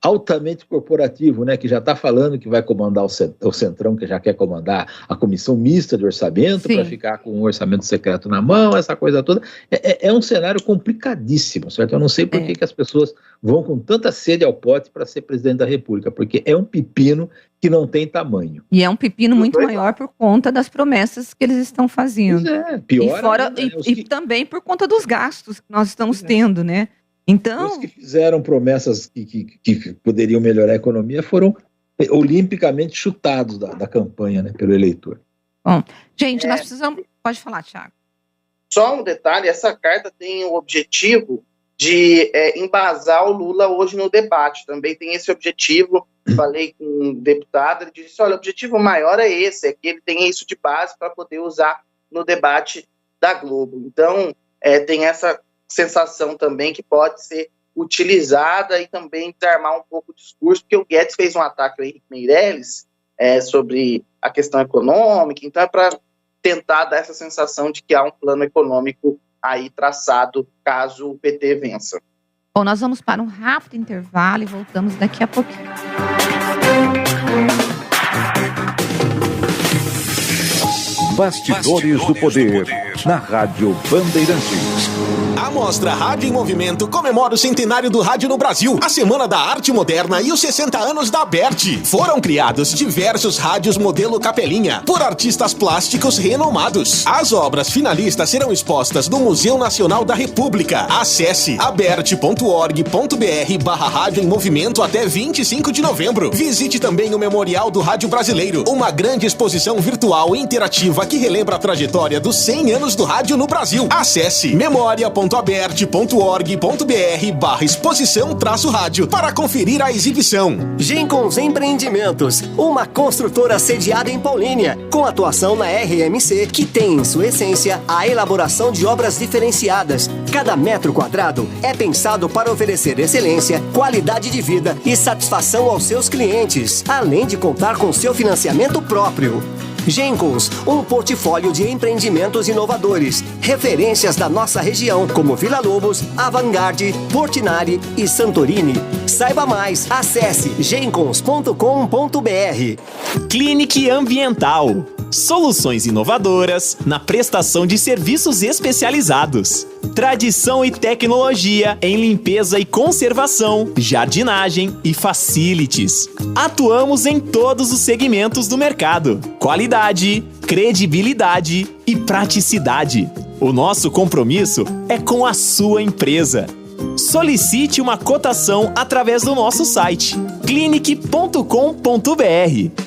altamente corporativo, né, que já está falando que vai comandar o Centrão, que já quer comandar a comissão mista de orçamento para ficar com um orçamento secreto na mão, essa coisa toda. É um cenário complicadíssimo, certo? Eu não sei por que as pessoas vão com tanta sede ao pote para ser presidente da República, porque é um pepino que não tem tamanho. E é um pepino muito maior por conta das promessas que eles estão fazendo. Pior e também por conta dos gastos que nós estamos tendo, né? Então, os que fizeram promessas que poderiam melhorar a economia foram olimpicamente chutados da campanha, né, pelo eleitor. Bom, gente, nós precisamos... Pode falar, Thiago. Só um detalhe, essa carta tem o objetivo de embasar o Lula hoje no debate. Também tem esse objetivo. Falei com um deputado, ele disse, olha, o objetivo maior é esse, é que ele tenha isso de base para poder usar no debate da Globo. Então, tem essa sensação também que pode ser utilizada e também desarmar um pouco o discurso, porque o Guedes fez um ataque ao Henrique Meirelles sobre a questão econômica, então é para tentar dar essa sensação de que há um plano econômico aí traçado caso o PT vença. Bom, nós vamos para um rápido intervalo e voltamos daqui a pouquinho. Bastidores do Poder, na Rádio Bandeirantes. A Mostra Rádio em Movimento comemora o centenário do rádio no Brasil, a Semana da Arte Moderna e os 60 anos da Aberte. Foram criados diversos rádios modelo Capelinha por artistas plásticos renomados. As obras finalistas serão expostas no Museu Nacional da República. Acesse aberte.org.br/rádio em movimento até 25 de novembro. Visite também o Memorial do Rádio Brasileiro, uma grande exposição virtual interativa que relembra a trajetória dos 100 anos do rádio no Brasil. Acesse memoria.aberte.org.br/exposição-rádio para conferir a exibição. Gencons Empreendimentos, uma construtora sediada em Paulínia, com atuação na RMC, que tem em sua essência a elaboração de obras diferenciadas. Cada metro quadrado é pensado para oferecer excelência, qualidade de vida e satisfação aos seus clientes, além de contar com seu financiamento próprio. Gencons, um portfólio de empreendimentos inovadores, referências da nossa região, como Vila Lobos, Avantgarde, Portinari e Santorini. Saiba mais, acesse gencons.com.br. Clinic Ambiental. Soluções inovadoras na prestação de serviços especializados. Tradição e tecnologia em limpeza e conservação, jardinagem e facilities. Atuamos em todos os segmentos do mercado. Qualidade, credibilidade e praticidade. O nosso compromisso é com a sua empresa. Solicite uma cotação através do nosso site clinic.com.br.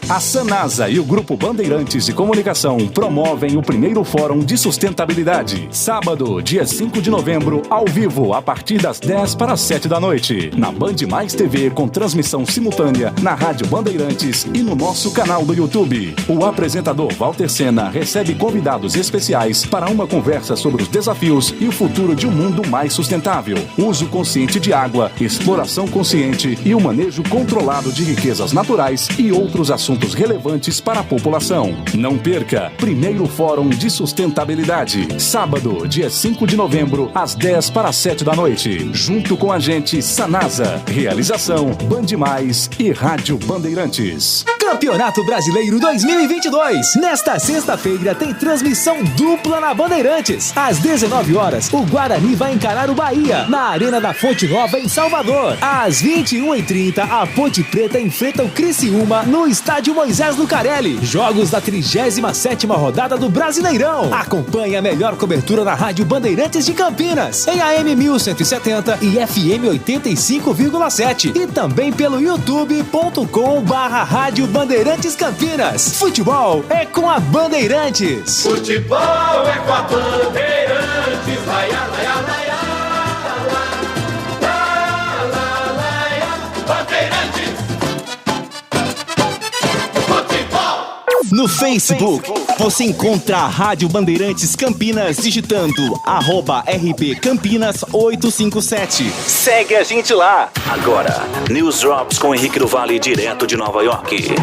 A Sanasa e o Grupo Bandeirantes de Comunicação promovem o primeiro Fórum de Sustentabilidade. Sábado, dia 5 de novembro, ao vivo, a partir das 10 para 7 da noite. Na Band Mais TV, com transmissão simultânea na Rádio Bandeirantes e no nosso canal do YouTube. O apresentador Walter Sena recebe convidados especiais para uma conversa sobre os desafios e o futuro de um mundo mais sustentável. Uso consciente de água, exploração consciente e o manejo controlado de riquezas naturais e outros assuntos relevantes para a população. Não perca! Primeiro Fórum de Sustentabilidade. Sábado, dia 5 de novembro, às 10 para 7 da noite. Junto com a gente, Sanasa. Realização, Band Mais e Rádio Bandeirantes. Campeonato Brasileiro 2022. Nesta sexta-feira tem transmissão dupla na Bandeirantes. Às 19 horas, o Guarani vai encarar o Bahia na Arena da Fonte Nova, em Salvador. Às 21h30, a Ponte Preta enfrenta o Criciúma no Estádio Moisés Lucarelli. Jogos da 37ª rodada do Brasileirão. Acompanhe a melhor cobertura na Rádio Bandeirantes de Campinas, em AM 1170 e FM 85,7. E também pelo youtube.com/Rádio Bandeirantes Campinas. Futebol é com a Bandeirantes. Futebol é com a Bandeirantes. Laia, laia, laia. No Facebook, você encontra a Rádio Bandeirantes Campinas digitando @RP Campinas 857. Segue a gente lá. Agora, News Drops com Henrique do Vale, direto de Nova York.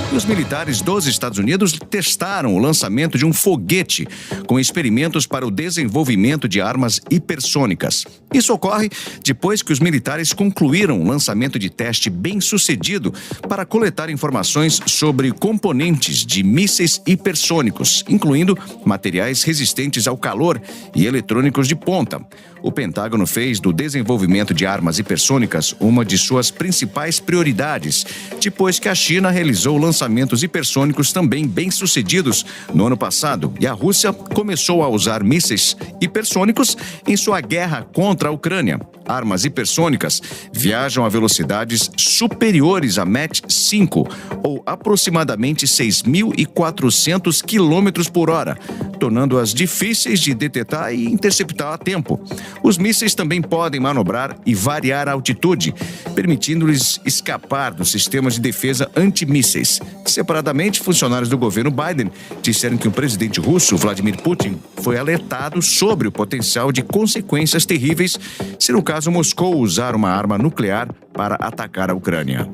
Os militares dos Estados Unidos testaram o lançamento de um foguete com experimentos para o desenvolvimento de armas hipersônicas. Isso ocorre depois que os militares concluíram um lançamento de teste bem-sucedido para coletar informações sobre componentes de mísseis hipersônicos, incluindo materiais resistentes ao calor e eletrônicos de ponta. o Pentágono fez do desenvolvimento de armas hipersônicas uma de suas principais prioridades, depois que a China realizou lançamentos hipersônicos também bem-sucedidos no ano passado e a Rússia começou a usar mísseis hipersônicos em sua guerra contra a Ucrânia. Armas hipersônicas viajam a velocidades superiores a Mach 5, ou aproximadamente 6.400 km por hora, tornando-as difíceis de detectar e interceptar a tempo. Os mísseis também podem manobrar e variar a altitude, permitindo-lhes escapar dos sistemas de defesa antimísseis. Separadamente, funcionários do governo Biden disseram que o presidente russo, Vladimir Putin, foi alertado sobre o potencial de consequências terríveis se, no caso, Moscou usar uma arma nuclear para atacar a Ucrânia.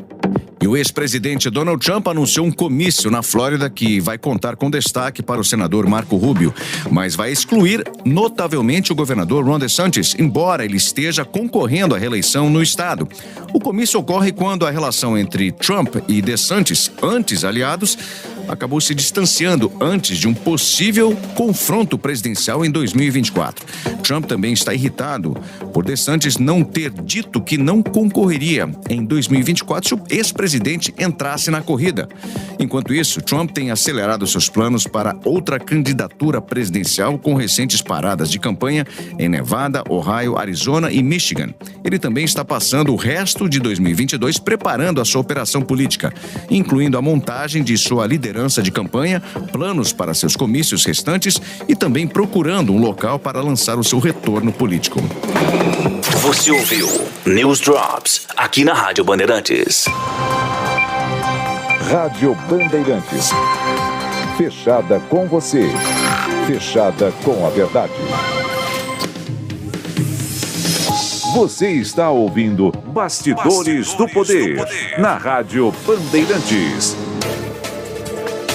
E o ex-presidente Donald Trump anunciou um comício na Flórida que vai contar com destaque para o senador Marco Rubio, mas vai excluir notavelmente o governador Ron DeSantis, embora ele esteja concorrendo à reeleição no estado. O comício ocorre quando a relação entre Trump e DeSantis, antes aliados, acabou se distanciando antes de um possível confronto presidencial em 2024. Trump também está irritado por DeSantis não ter dito que não concorreria em 2024 se o ex-presidente entrasse na corrida. Enquanto isso, Trump tem acelerado seus planos para outra candidatura presidencial com recentes paradas de campanha em Nevada, Ohio, Arizona e Michigan. Ele também está passando o resto de 2022 preparando a sua operação política, incluindo a montagem de sua liderança de campanha, planos para seus comícios restantes e também procurando um local para lançar o seu retorno político. Você ouviu News Drops aqui na Rádio Bandeirantes. Rádio Bandeirantes. Fechada com você. Fechada com a verdade. Você está ouvindo Bastidores do Poder na Rádio Bandeirantes.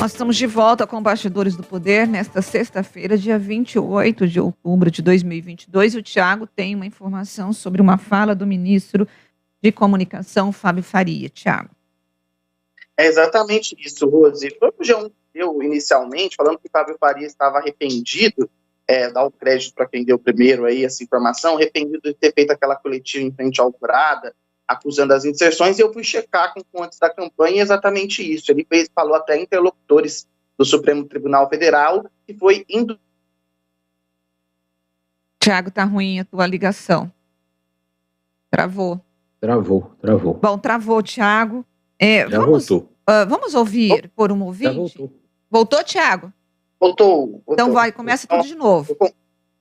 Nós estamos de volta com Bastidores do Poder nesta sexta-feira, dia 28 de outubro de 2022. E o Tiago tem uma informação sobre uma fala do ministro de Comunicação, Fábio Faria. Tiago. É exatamente isso, Rose. Foi o G1 deu inicialmente, falando que Fábio Faria estava arrependido, dá o crédito para quem deu primeiro aí essa informação, arrependido de ter feito aquela coletiva em frente à Alvorada, acusando as inserções, e eu fui checar com fontes da campanha exatamente isso. Ele falou até interlocutores do Supremo Tribunal Federal, que foi indo... Tiago, tá ruim a tua ligação. Travou. Travou. Bom, travou, Tiago. Já voltou. Vamos ouvir por um ouvinte? Já voltou. Voltou, Tiago? Voltou. Então vai, começa tudo de novo.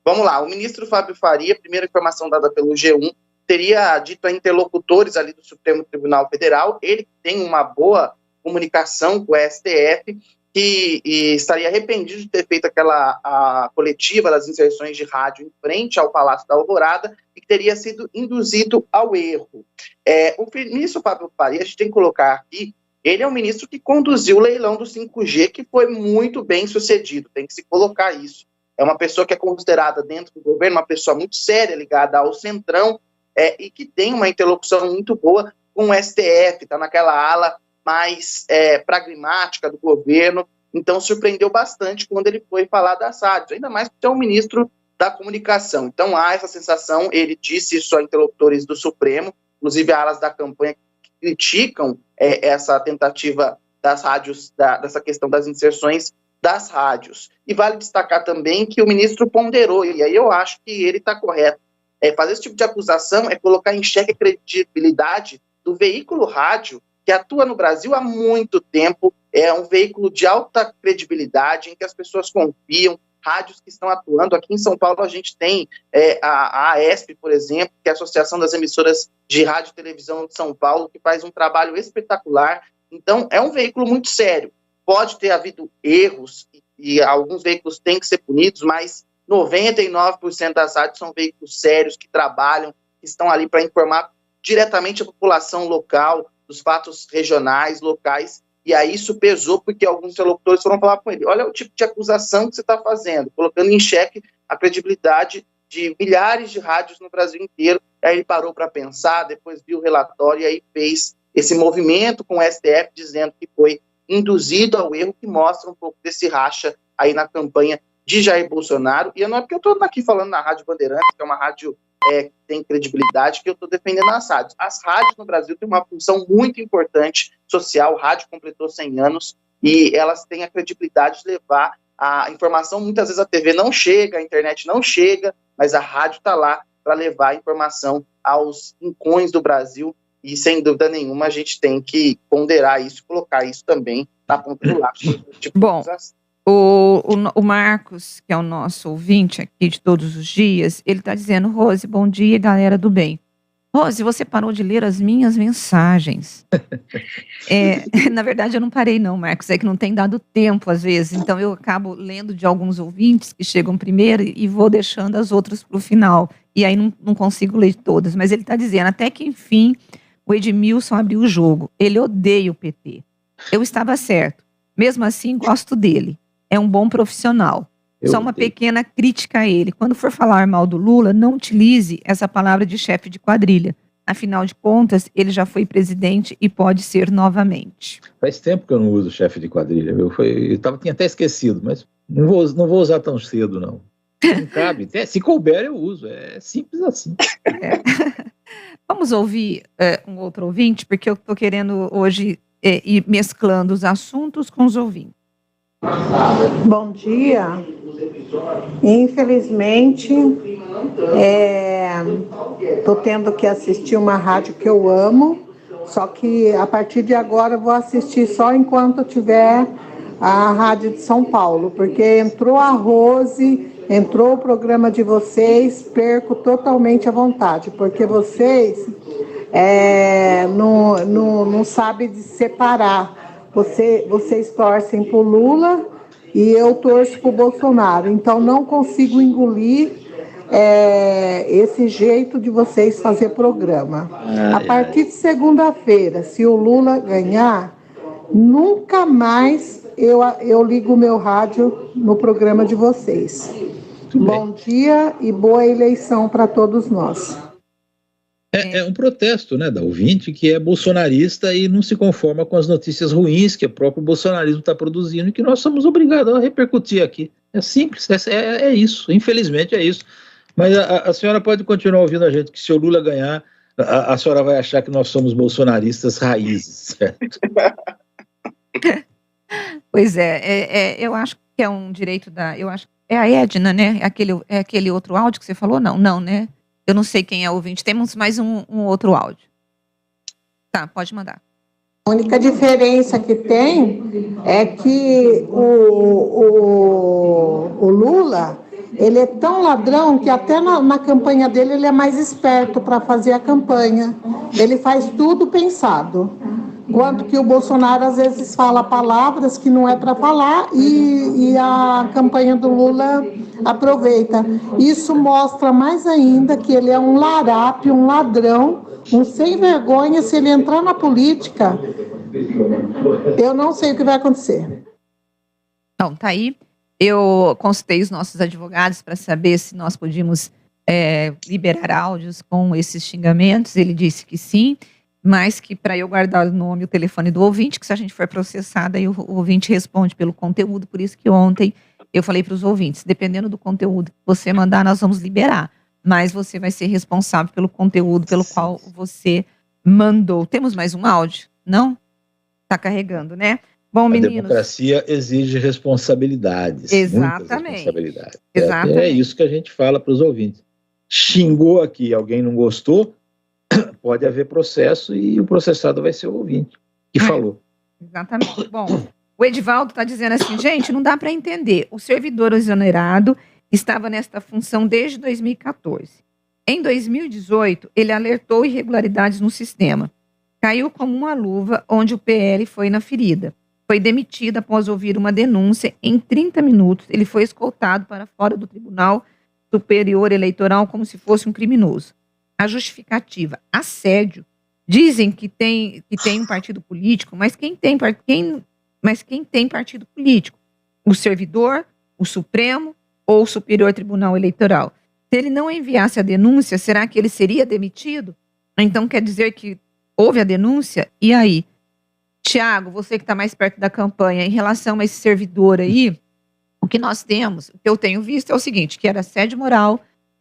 Vamos lá, o ministro Fábio Faria, primeira informação dada pelo G1, teria dito a interlocutores ali do Supremo Tribunal Federal, ele tem uma boa comunicação com o STF, que estaria arrependido de ter feito a coletiva das inserções de rádio em frente ao Palácio da Alvorada e que teria sido induzido ao erro. O ministro Fábio Faria, a gente tem que colocar aqui, ele é um ministro que conduziu o leilão do 5G, que foi muito bem sucedido, tem que se colocar isso. É uma pessoa que é considerada dentro do governo, uma pessoa muito séria, ligada ao Centrão, e que tem uma interlocução muito boa com o STF, está naquela ala mais pragmática do governo, então surpreendeu bastante quando ele foi falar das rádios, ainda mais porque é um ministro da comunicação. Então há essa sensação, ele disse isso a interlocutores do Supremo, inclusive alas da campanha que criticam essa tentativa das rádios, dessa questão das inserções das rádios. E vale destacar também que o ministro ponderou, e aí eu acho que ele está correto. Fazer esse tipo de acusação é colocar em xeque a credibilidade do veículo rádio, que atua no Brasil há muito tempo, é um veículo de alta credibilidade, em que as pessoas confiam, rádios que estão atuando. Aqui em São Paulo a gente tem a AESP, por exemplo, que é a Associação das Emissoras de Rádio e Televisão de São Paulo, que faz um trabalho espetacular. Então, é um veículo muito sério. Pode ter havido erros, e alguns veículos têm que ser punidos, mas 99% das rádios são veículos sérios, que trabalham, que estão ali para informar diretamente a população local, dos fatos regionais, locais, e aí isso pesou porque alguns interlocutores foram falar com ele, olha o tipo de acusação que você está fazendo, colocando em xeque a credibilidade de milhares de rádios no Brasil inteiro. Aí ele parou para pensar, depois viu o relatório e aí fez esse movimento com o STF, dizendo que foi induzido ao erro, que mostra um pouco desse racha aí na campanha de Jair Bolsonaro, e não é porque eu estou aqui falando na Rádio Bandeirantes, que é uma rádio que tem credibilidade, que eu estou defendendo as rádios. As rádios no Brasil têm uma função muito importante social, o rádio completou 100 anos, e elas têm a credibilidade de levar a informação. Muitas vezes a TV não chega, a internet não chega, mas a rádio está lá para levar a informação aos rincões do Brasil, e sem dúvida nenhuma a gente tem que ponderar isso, colocar isso também na ponta do lápis. Bom, o Marcos, que é o nosso ouvinte aqui de todos os dias, ele está dizendo: Rose, bom dia, galera do bem. Rose, você parou de ler as minhas mensagens. Na verdade, eu não parei não, Marcos, é que não tem dado tempo às vezes, então eu acabo lendo de alguns ouvintes que chegam primeiro e vou deixando as outras para o final, e aí não consigo ler todas, mas ele está dizendo, até que enfim, o Edmilson abriu o jogo, ele odeia o PT. Eu estava certo, mesmo assim gosto dele, é um bom profissional. Só uma pequena crítica a ele. Quando for falar mal do Lula, não utilize essa palavra de chefe de quadrilha. Afinal de contas, ele já foi presidente e pode ser novamente. Faz tempo que eu não uso chefe de quadrilha. Tinha até esquecido, mas não vou usar tão cedo, não. Não cabe. Se couber, eu uso. É simples assim. Vamos ouvir um outro ouvinte, porque eu estou querendo hoje ir mesclando os assuntos com os ouvintes. Bom dia. Infelizmente, estou tendo que assistir uma rádio que eu amo, só que a partir de agora eu vou assistir só enquanto tiver a Rádio de São Paulo, porque entrou a Rose, entrou o programa de vocês, perco totalmente a vontade, porque vocês não sabem de separar. Vocês torcem para o Lula e eu torço para o Bolsonaro. Então, não consigo engolir esse jeito de vocês fazer programa. A partir de segunda-feira, se o Lula ganhar, nunca mais eu ligo o meu rádio no programa de vocês. Bom dia e boa eleição para todos nós. É um protesto, né, da ouvinte que é bolsonarista e não se conforma com as notícias ruins que o próprio bolsonarismo está produzindo e que nós somos obrigados a repercutir aqui. É simples, é isso, infelizmente é isso. Mas a senhora pode continuar ouvindo a gente, que se o Lula ganhar, a senhora vai achar que nós somos bolsonaristas raízes, certo? Pois eu acho que é um direito eu acho que é a Edna, né? É aquele outro áudio que você falou? Não, né? Eu não sei quem é o ouvinte. Temos mais um outro áudio. Tá, pode mandar. A única diferença que tem é que o Lula, ele é tão ladrão que até na campanha dele ele é mais esperto para fazer a campanha. Ele faz tudo pensado. Enquanto que o Bolsonaro às vezes fala palavras que não é para falar e a campanha do Lula aproveita. Isso mostra mais ainda que ele é um larápio, um ladrão, um sem vergonha. Se ele entrar na política, eu não sei o que vai acontecer. Então, tá aí. Eu consultei os nossos advogados para saber se nós podíamos liberar áudios com esses xingamentos. Ele disse que sim, mas que para eu guardar o nome e o telefone do ouvinte, que se a gente for processada, aí o ouvinte responde pelo conteúdo. Por isso que ontem eu falei para os ouvintes, dependendo do conteúdo que você mandar, nós vamos liberar. Mas você vai ser responsável pelo conteúdo pelo qual você mandou. Temos mais um áudio? Não? Está carregando, né? Bom, meninos... A democracia exige responsabilidades. Exatamente. Responsabilidades. Exatamente. É isso que a gente fala para os ouvintes. Xingou aqui, alguém não gostou, pode haver processo e o processado vai ser o ouvinte que falou. Exatamente. Bom, o Edivaldo está dizendo assim, gente, não dá para entender. O servidor exonerado estava nesta função desde 2014. Em 2018, ele alertou irregularidades no sistema. Caiu como uma luva, onde o PL foi na ferida. Foi demitido após ouvir uma denúncia. Em 30 minutos, ele foi escoltado para fora do Tribunal Superior Eleitoral como se fosse um criminoso. A justificativa, assédio. Dizem que tem um partido político, mas quem tem partido político? O servidor, o Supremo ou o Superior Tribunal Eleitoral? Se ele não enviasse a denúncia, será que ele seria demitido? Então quer dizer que houve a denúncia? E aí? Tiago, você que está mais perto da campanha, em relação a esse servidor aí, o O que nós temos, o que eu tenho visto é o seguinte, que era assédio moral,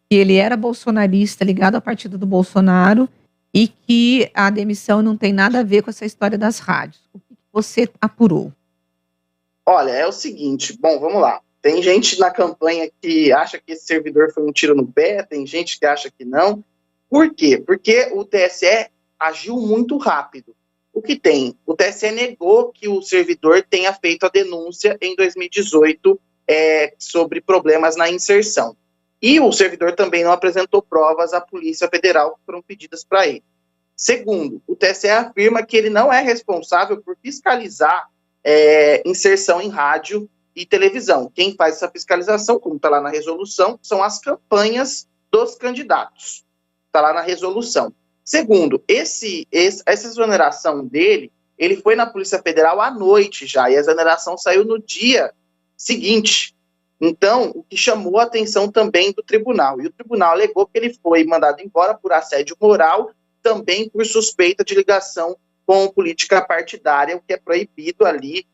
que ele era bolsonarista, ligado ao partido do Bolsonaro, e que a demissão não tem nada a ver com essa história das rádios. O que você apurou? Olha, é o seguinte, bom, vamos lá. Tem gente na campanha que acha que esse servidor foi um tiro no pé, tem gente que acha que não. Por quê? Porque o TSE agiu muito rápido. O que tem? O TSE negou que o servidor tenha feito a denúncia em 2018 sobre problemas na inserção. E o servidor também não apresentou provas à Polícia Federal que foram pedidas para ele. Segundo, o TSE afirma que ele não é responsável por fiscalizar inserção em rádio e televisão. Quem faz essa fiscalização, como está lá na resolução, são as campanhas dos candidatos. Está lá na resolução. Segundo, essa exoneração dele, ele foi na Polícia Federal à noite já, e a exoneração saiu no dia seguinte. Então, o que chamou a atenção também do tribunal. E o tribunal alegou que ele foi mandado embora por assédio moral, também por suspeita de ligação com política partidária, o que é proibido ali.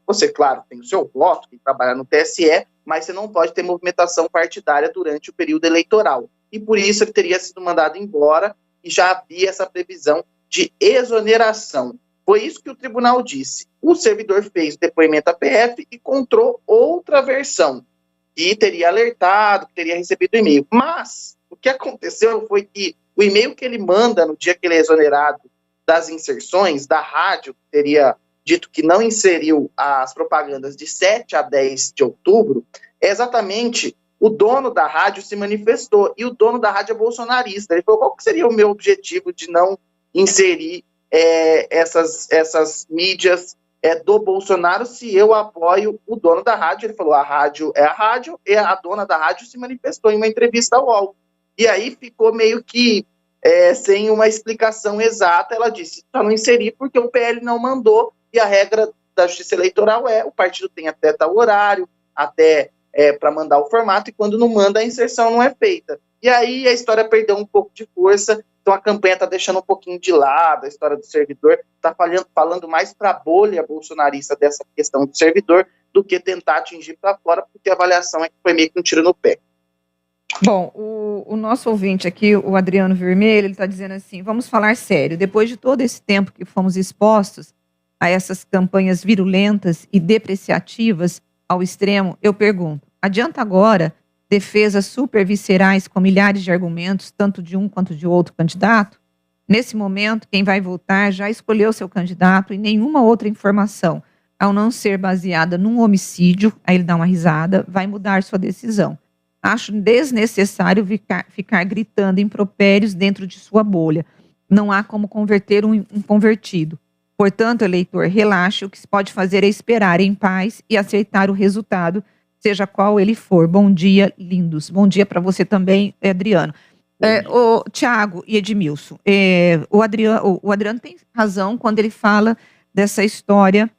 Você, claro, tem o seu voto, tem que trabalhar no TSE, mas você não pode ter movimentação partidária durante o período eleitoral. E por isso ele teria sido mandado embora, e já havia essa previsão de exoneração. Foi isso que o tribunal disse. O servidor fez o depoimento à PF e encontrou outra versão, que teria alertado, que teria recebido e-mail. Mas o que aconteceu foi que o e-mail que ele manda no dia que ele é exonerado das inserções da rádio, teria dito que não inseriu as propagandas de 7 a 10 de outubro, exatamente o dono da rádio se manifestou, e o dono da rádio é bolsonarista. Ele falou, qual que seria o meu objetivo de não inserir essas mídias do Bolsonaro se eu apoio o dono da rádio? Ele falou, a rádio, e a dona da rádio se manifestou em uma entrevista ao UOL. E aí ficou meio que sem uma explicação exata. Ela disse, só não inserir porque o PL não mandou, e a regra da Justiça Eleitoral o partido tem até tal horário, até para mandar o formato, e quando não manda, a inserção não é feita. E aí a história perdeu um pouco de força, então a campanha está deixando um pouquinho de lado a história do servidor, está falando mais para a bolha bolsonarista dessa questão do servidor, do que tentar atingir para fora, porque a avaliação é que foi meio que um tiro no pé. Bom, o nosso ouvinte aqui, o Adriano Vermelho, ele está dizendo assim, vamos falar sério, depois de todo esse tempo que fomos expostos a essas campanhas virulentas e depreciativas ao extremo, eu pergunto, adianta agora defesas superviscerais com milhares de argumentos, tanto de um quanto de outro candidato? Nesse momento, quem vai votar já escolheu seu candidato e nenhuma outra informação, ao não ser baseada num homicídio, aí ele dá uma risada, vai mudar sua decisão. Acho desnecessário ficar gritando impropérios dentro de sua bolha. Não há como converter um convertido. Portanto, eleitor, relaxe, o que se pode fazer é esperar em paz e aceitar o resultado, seja qual ele for. Bom dia, lindos. Bom dia para você também, Adriano. O Tiago e Edmilson, o Adriano tem razão quando ele fala dessa história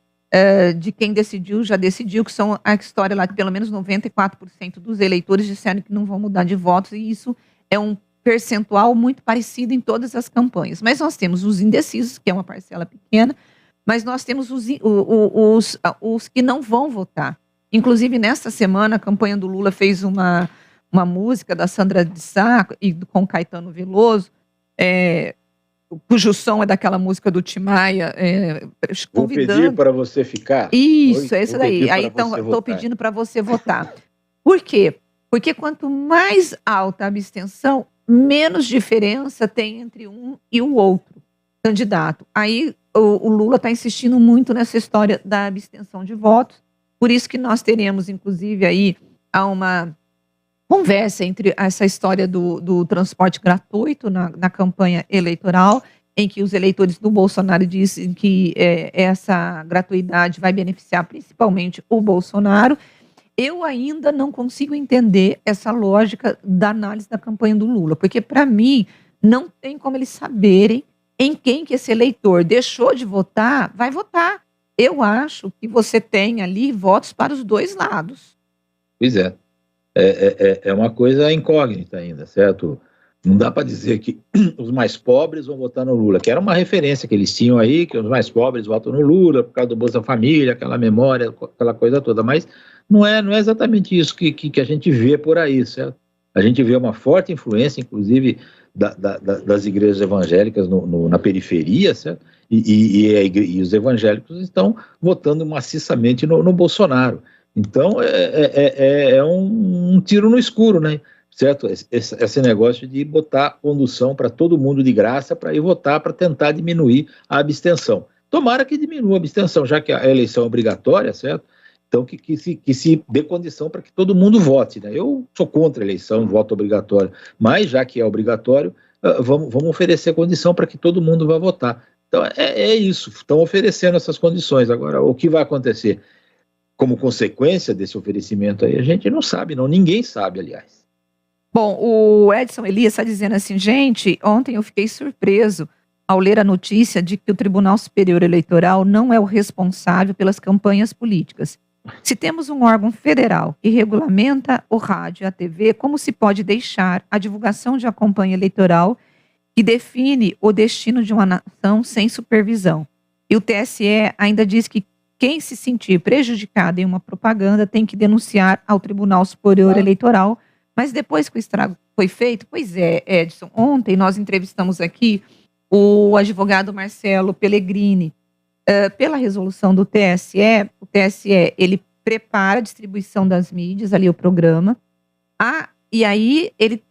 de quem decidiu, já decidiu, que são a história lá que pelo menos 94% dos eleitores disseram que não vão mudar de votos, e isso é um percentual muito parecido em todas as campanhas. Mas nós temos os indecisos, que é uma parcela pequena, mas nós temos os que não vão votar. Inclusive, nesta semana, a campanha do Lula fez uma música da Sandra de Sá e com Caetano Veloso, cujo som é daquela música do Tim Maia, Vou pedir para você ficar. Isso, é isso daí. Aí, então, estou pedindo para você votar. Por quê? Porque quanto mais alta a abstenção, menos diferença tem entre um e o outro candidato. Aí, o Lula está insistindo muito nessa história da abstenção de votos, por isso que nós teremos, inclusive, aí uma conversa entre essa história do transporte gratuito na campanha eleitoral, em que os eleitores do Bolsonaro dizem que essa gratuidade vai beneficiar principalmente o Bolsonaro. Eu ainda não consigo entender essa lógica da análise da campanha do Lula, porque, para mim, não tem como eles saberem em quem que esse eleitor deixou de votar, vai votar. Eu acho que você tem ali votos para os dois lados. Pois é. É uma coisa incógnita ainda, certo? Não dá para dizer que os mais pobres vão votar no Lula, que era uma referência que eles tinham aí, que os mais pobres votam no Lula por causa do Bolsa Família, aquela memória, aquela coisa toda, mas não é exatamente isso que a gente vê por aí, certo? A gente vê uma forte influência, inclusive, das igrejas evangélicas na periferia, certo? E os evangélicos estão votando maciçamente no Bolsonaro. Então, é um tiro no escuro, né? Certo? Esse negócio de botar condução para todo mundo de graça para ir votar, para tentar diminuir a abstenção. Tomara que diminua a abstenção, já que a eleição é obrigatória, certo? Então, que se dê condição para que todo mundo vote, né? Eu sou contra a eleição, voto obrigatório, mas já que é obrigatório, vamos oferecer condição para que todo mundo vá votar. Então, é isso, estão oferecendo essas condições. Agora, o que vai acontecer como consequência desse oferecimento aí, a gente não sabe, não. Ninguém sabe, aliás. Bom, o Edson Elias está dizendo assim, gente, ontem eu fiquei surpreso ao ler a notícia de que o Tribunal Superior Eleitoral não é o responsável pelas campanhas políticas. Se temos um órgão federal que regulamenta o rádio e a TV, como se pode deixar a divulgação de uma campanha eleitoral que define o destino de uma nação sem supervisão? E o TSE ainda diz que quem se sentir prejudicado em uma propaganda tem que denunciar ao Tribunal Superior Eleitoral. Mas depois que o estrago foi feito, pois é, Edson, ontem nós entrevistamos aqui o advogado Marcelo Pellegrini. Pela resolução do TSE, o TSE, ele prepara a distribuição das mídias, ali o programa, e aí ele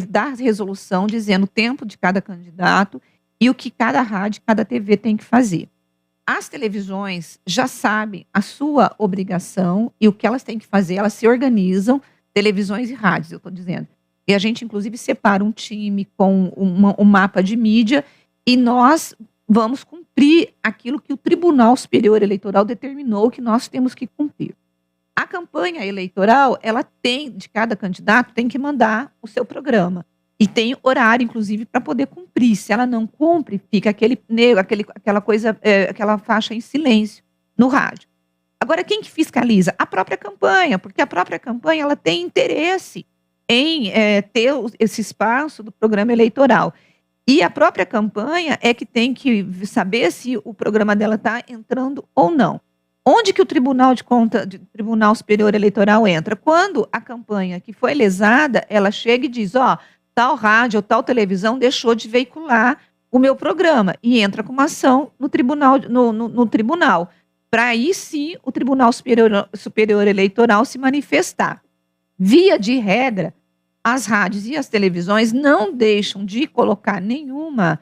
dá a resolução dizendo o tempo de cada candidato e o que cada rádio, cada TV tem que fazer. As televisões já sabem a sua obrigação e o que elas têm que fazer, elas se organizam, televisões e rádios, eu estou dizendo. E a gente, inclusive, separa um time com um mapa de mídia e nós vamos cumprir aquilo que o Tribunal Superior Eleitoral determinou que nós temos que cumprir. A campanha eleitoral, ela tem, de cada candidato, tem que mandar o seu programa. E tem horário, inclusive, para poder cumprir. Se ela não cumpre, fica aquela faixa em silêncio no rádio. Agora, quem que fiscaliza? A própria campanha, porque a própria campanha ela tem interesse em ter esse espaço do programa eleitoral. E a própria campanha é que tem que saber se o programa dela está entrando ou não. Onde que o Tribunal Tribunal Superior Eleitoral entra? Quando a campanha que foi lesada, ela chega e diz, tal rádio ou tal televisão deixou de veicular o meu programa e entra com uma ação no tribunal, no tribunal. Para aí sim o Tribunal Superior Eleitoral se manifestar. Via de regra, as rádios e as televisões não deixam de colocar nenhuma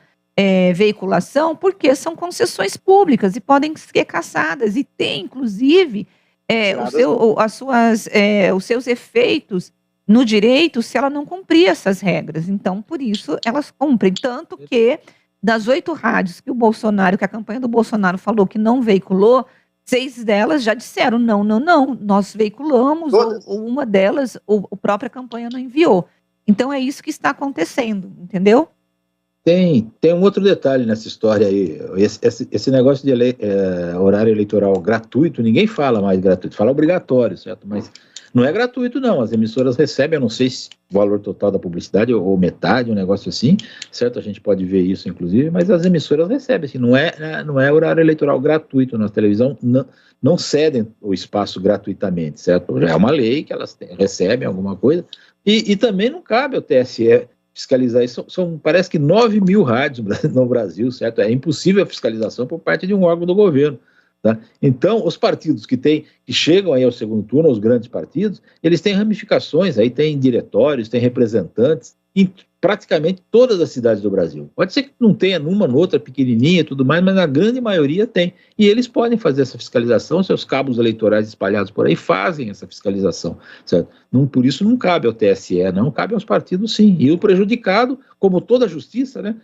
veiculação porque são concessões públicas e podem ser cassadas e tem, inclusive, os seus efeitos no direito se ela não cumprir essas regras. Então, por isso, elas cumprem. Tanto que, das 8 rádios que a campanha do Bolsonaro falou que não veiculou, 6 delas já disseram, não, nós veiculamos, ou uma delas, a própria campanha não enviou. Então, é isso que está acontecendo, entendeu? Tem um outro detalhe nessa história aí, esse negócio de horário eleitoral gratuito, ninguém fala mais gratuito, fala obrigatório, certo? Mas não é gratuito não, as emissoras recebem, eu não sei se o valor total da publicidade ou metade, um negócio assim, certo? A gente pode ver isso inclusive, mas as emissoras recebem, assim, não é horário eleitoral gratuito, na televisão não cedem o espaço gratuitamente, certo? Já é uma lei que elas recebem alguma coisa, e também não cabe ao TSE fiscalizar isso, parece que 9 mil rádios no Brasil, certo? É impossível a fiscalização por parte de um órgão do governo. Tá? Então, os partidos que chegam aí ao segundo turno, os grandes partidos, eles têm ramificações, aí tem diretórios, tem representantes em praticamente todas as cidades do Brasil. Pode ser que não tenha numa, noutra, pequenininha e tudo mais, mas na grande maioria tem. E eles podem fazer essa fiscalização, seus cabos eleitorais espalhados por aí fazem essa fiscalização, certo? Por isso não cabe ao TSE, não, cabe aos partidos sim. E o prejudicado, como toda a justiça, né?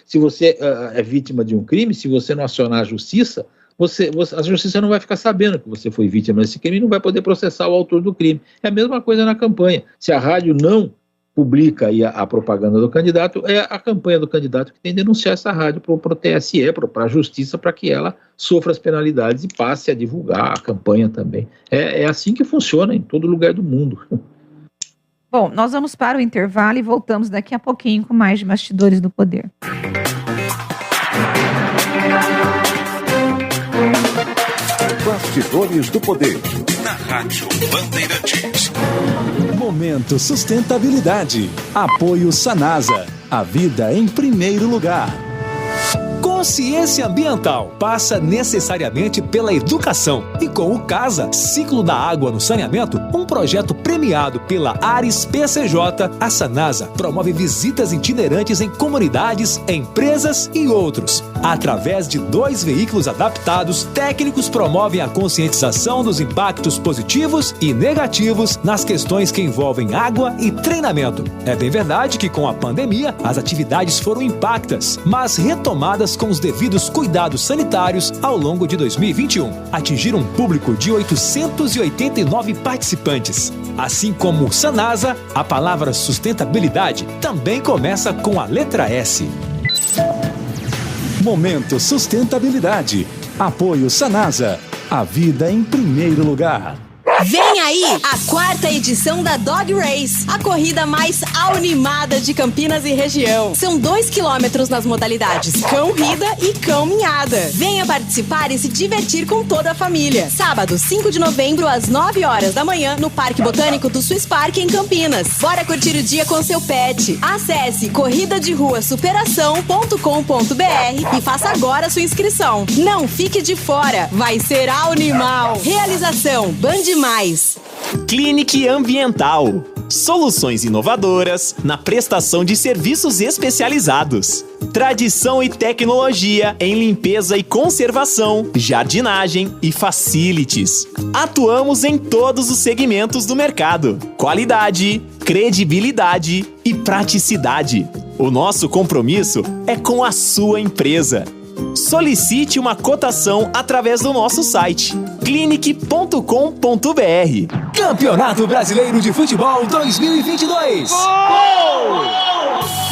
Se você é vítima de um crime, se você não acionar a justiça, a justiça não vai ficar sabendo que você foi vítima desse crime e não vai poder processar o autor do crime. É a mesma coisa na campanha. Se a rádio não publica aí a propaganda do candidato, é a campanha do candidato que tem que denunciar essa rádio para o TSE, para a justiça, para que ela sofra as penalidades e passe a divulgar a campanha também. É assim que funciona em todo lugar do mundo. Bom, nós vamos para o intervalo e voltamos daqui a pouquinho com mais de Bastidores do Poder. Bastidores do Poder. Na Rádio Bandeirantes. Momento Sustentabilidade. Apoio Sanasa. A vida em primeiro lugar. Consciência ambiental passa necessariamente pela educação. E com o CASA, Ciclo da Água no Saneamento, um projeto premiado pela Ares PCJ, a Sanasa promove visitas itinerantes em comunidades, empresas e outros. Através de 2 veículos adaptados, técnicos promovem a conscientização dos impactos positivos e negativos nas questões que envolvem água e treinamento. É bem verdade que com a pandemia as atividades foram impactas, mas retomadas com os devidos cuidados sanitários ao longo de 2021. Atingiram um público de 889 participantes. Assim como Sanasa, a palavra sustentabilidade também começa com a letra S. Momento Sustentabilidade. Apoio Sanasa. A vida em primeiro lugar. Vem aí a 4ª edição da Dog Race, a corrida mais animada de Campinas e região. São 2 quilômetros nas modalidades cão-rida e cão-minhada. Venha participar e se divertir com toda a família. Sábado, 5 de novembro, às 9 horas da manhã, no Parque Botânico do Swiss Park, em Campinas. Bora curtir o dia com seu pet. Acesse corridaderuasuperação.com.br e faça agora sua inscrição. Não fique de fora, vai ser animal. Realização Band Mais. Clinic Ambiental. Soluções inovadoras na prestação de serviços especializados. Tradição e tecnologia em limpeza e conservação, jardinagem e facilities. Atuamos em todos os segmentos do mercado. Qualidade, credibilidade e praticidade. O nosso compromisso é com a sua empresa. Solicite uma cotação através do nosso site clinic.com.br. Campeonato Brasileiro de Futebol 2022. Gol!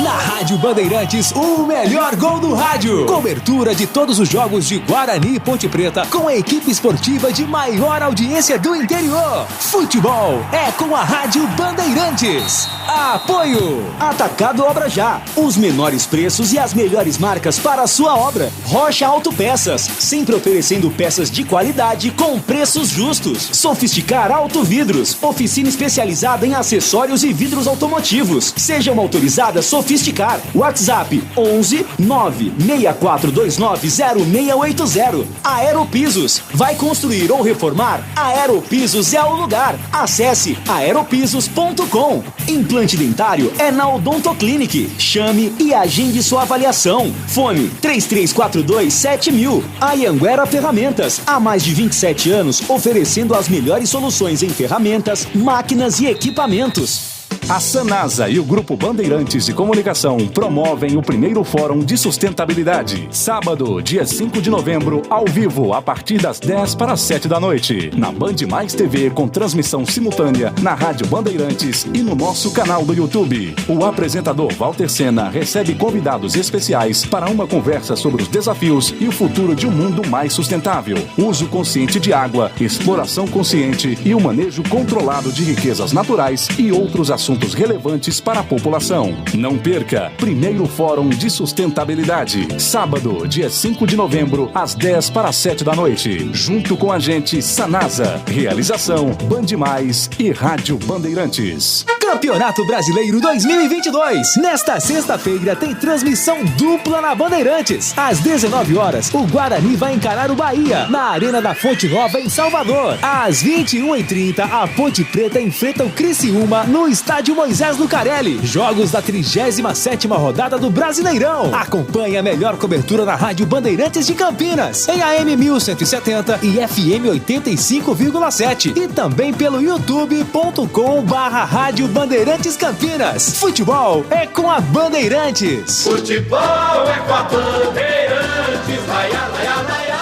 Na Rádio Bandeirantes, o melhor gol do rádio. Cobertura de todos os jogos de Guarani e Ponte Preta com a equipe esportiva de maior audiência do interior. Futebol é com a Rádio Bandeirantes. Apoio Atacado Obra Já. Os menores preços e as melhores marcas para a sua obra. Rocha Autopeças, sempre oferecendo peças de qualidade com preços justos. Sofisticar Autovidros, oficina especializada em acessórios e vidros automotivos. Seja uma autorizada Sofisticar. WhatsApp 11 96429 0680. Aeropisos. Vai construir ou reformar? Aeropisos é o lugar. Acesse aeropisos.com. Implante dentário é na Odontoclinic. Chame e agende sua avaliação. Fone 3342-7000. Anhanguera Ferramentas. Há mais de 27 anos oferecendo as melhores soluções em ferramentas, máquinas e equipamentos. A Sanasa e o Grupo Bandeirantes de Comunicação promovem o primeiro Fórum de Sustentabilidade. Sábado, dia 5 de novembro, ao vivo, a partir das 10 para as 7 da noite. Na Band Mais TV, com transmissão simultânea, na Rádio Bandeirantes e no nosso canal do YouTube. O apresentador Walter Sena recebe convidados especiais para uma conversa sobre os desafios e o futuro de um mundo mais sustentável. Uso consciente de água, exploração consciente e o manejo controlado de riquezas naturais e outros assuntos relevantes para a população. Não perca, primeiro Fórum de Sustentabilidade. Sábado, dia 5 de novembro, às 10 para as 7 da noite. Junto com a gente, Sanasa. Realização, Band Mais e Rádio Bandeirantes. Campeonato Brasileiro 2022. Nesta sexta-feira tem transmissão dupla na Bandeirantes. Às 19 horas, o Guarani vai encarar o Bahia na Arena da Fonte Nova, em Salvador. Às 21h30, a Ponte Preta enfrenta o Criciúma no Estádio Moisés Lucarelli. Jogos da 37ª rodada do Brasileirão. Acompanhe a melhor cobertura na Rádio Bandeirantes de Campinas, em AM 1170 e FM 85,7. E também pelo youtube.com/Rádio Bandeirantes Campinas. Futebol é com a Bandeirantes. Futebol é com a Bandeirantes. Laia, laia, laia,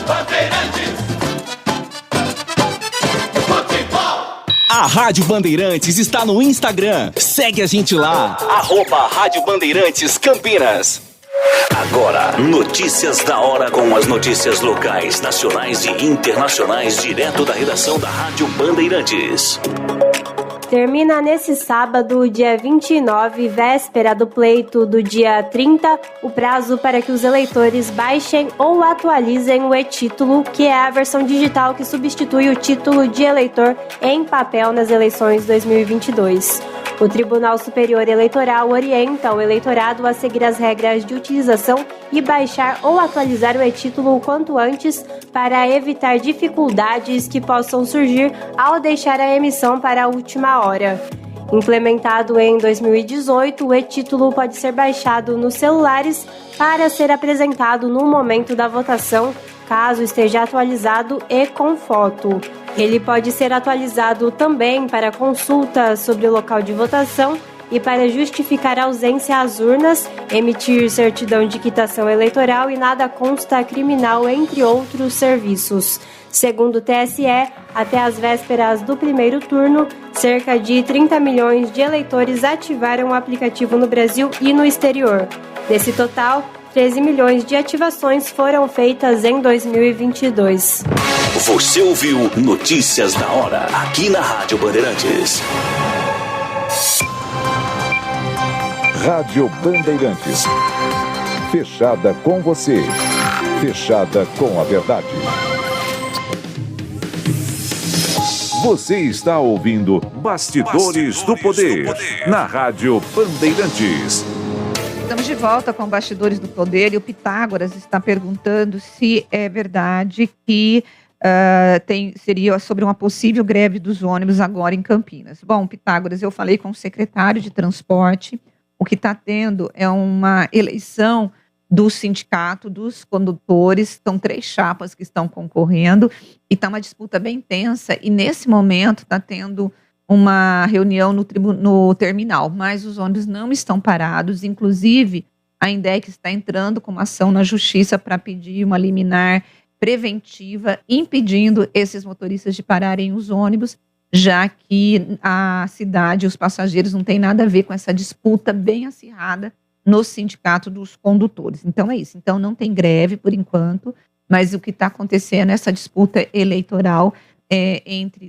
Bandeirantes. A Rádio Bandeirantes está no Instagram. Segue a gente lá. @Rádio Bandeirantes Campinas. Agora, notícias da hora com as notícias locais, nacionais e internacionais, direto da redação da Rádio Bandeirantes. Termina nesse sábado, dia 29, véspera do pleito do dia 30, o prazo para que os eleitores baixem ou atualizem o e-título, que é a versão digital que substitui o título de eleitor em papel nas eleições 2022. O Tribunal Superior Eleitoral orienta o eleitorado a seguir as regras de utilização e baixar ou atualizar o e-título o quanto antes para evitar dificuldades que possam surgir ao deixar a emissão para a última hora. Implementado em 2018, o e-título pode ser baixado nos celulares para ser apresentado no momento da votação, caso esteja atualizado e com foto. Ele pode ser atualizado também para consulta sobre o local de votação e para justificar ausência às urnas, emitir certidão de quitação eleitoral e nada consta criminal, entre outros serviços. Segundo o TSE, até as vésperas do primeiro turno, cerca de 30 milhões de eleitores ativaram o aplicativo no Brasil e no exterior. Desse total, 13 milhões de ativações foram feitas em 2022. Você ouviu Notícias da Hora, aqui na Rádio Bandeirantes. Rádio Bandeirantes. Fechada com você. Fechada com a verdade. Você está ouvindo Bastidores do Poder, na Rádio Bandeirantes. Estamos de volta com Bastidores do Poder e o Pitágoras está perguntando se é verdade que seria sobre uma possível greve dos ônibus agora em Campinas. Bom, Pitágoras, eu falei com o secretário de Transporte, o que está tendo é uma eleição do sindicato, dos condutores, são 3 chapas que estão concorrendo e está uma disputa bem tensa e nesse momento está tendo uma reunião no terminal, mas os ônibus não estão parados, inclusive a INDEC está entrando com uma ação na justiça para pedir uma liminar preventiva, impedindo esses motoristas de pararem os ônibus, já que a cidade e os passageiros não têm nada a ver com essa disputa bem acirrada no sindicato dos condutores. Então é isso, então não tem greve por enquanto, mas o que está acontecendo é essa disputa eleitoral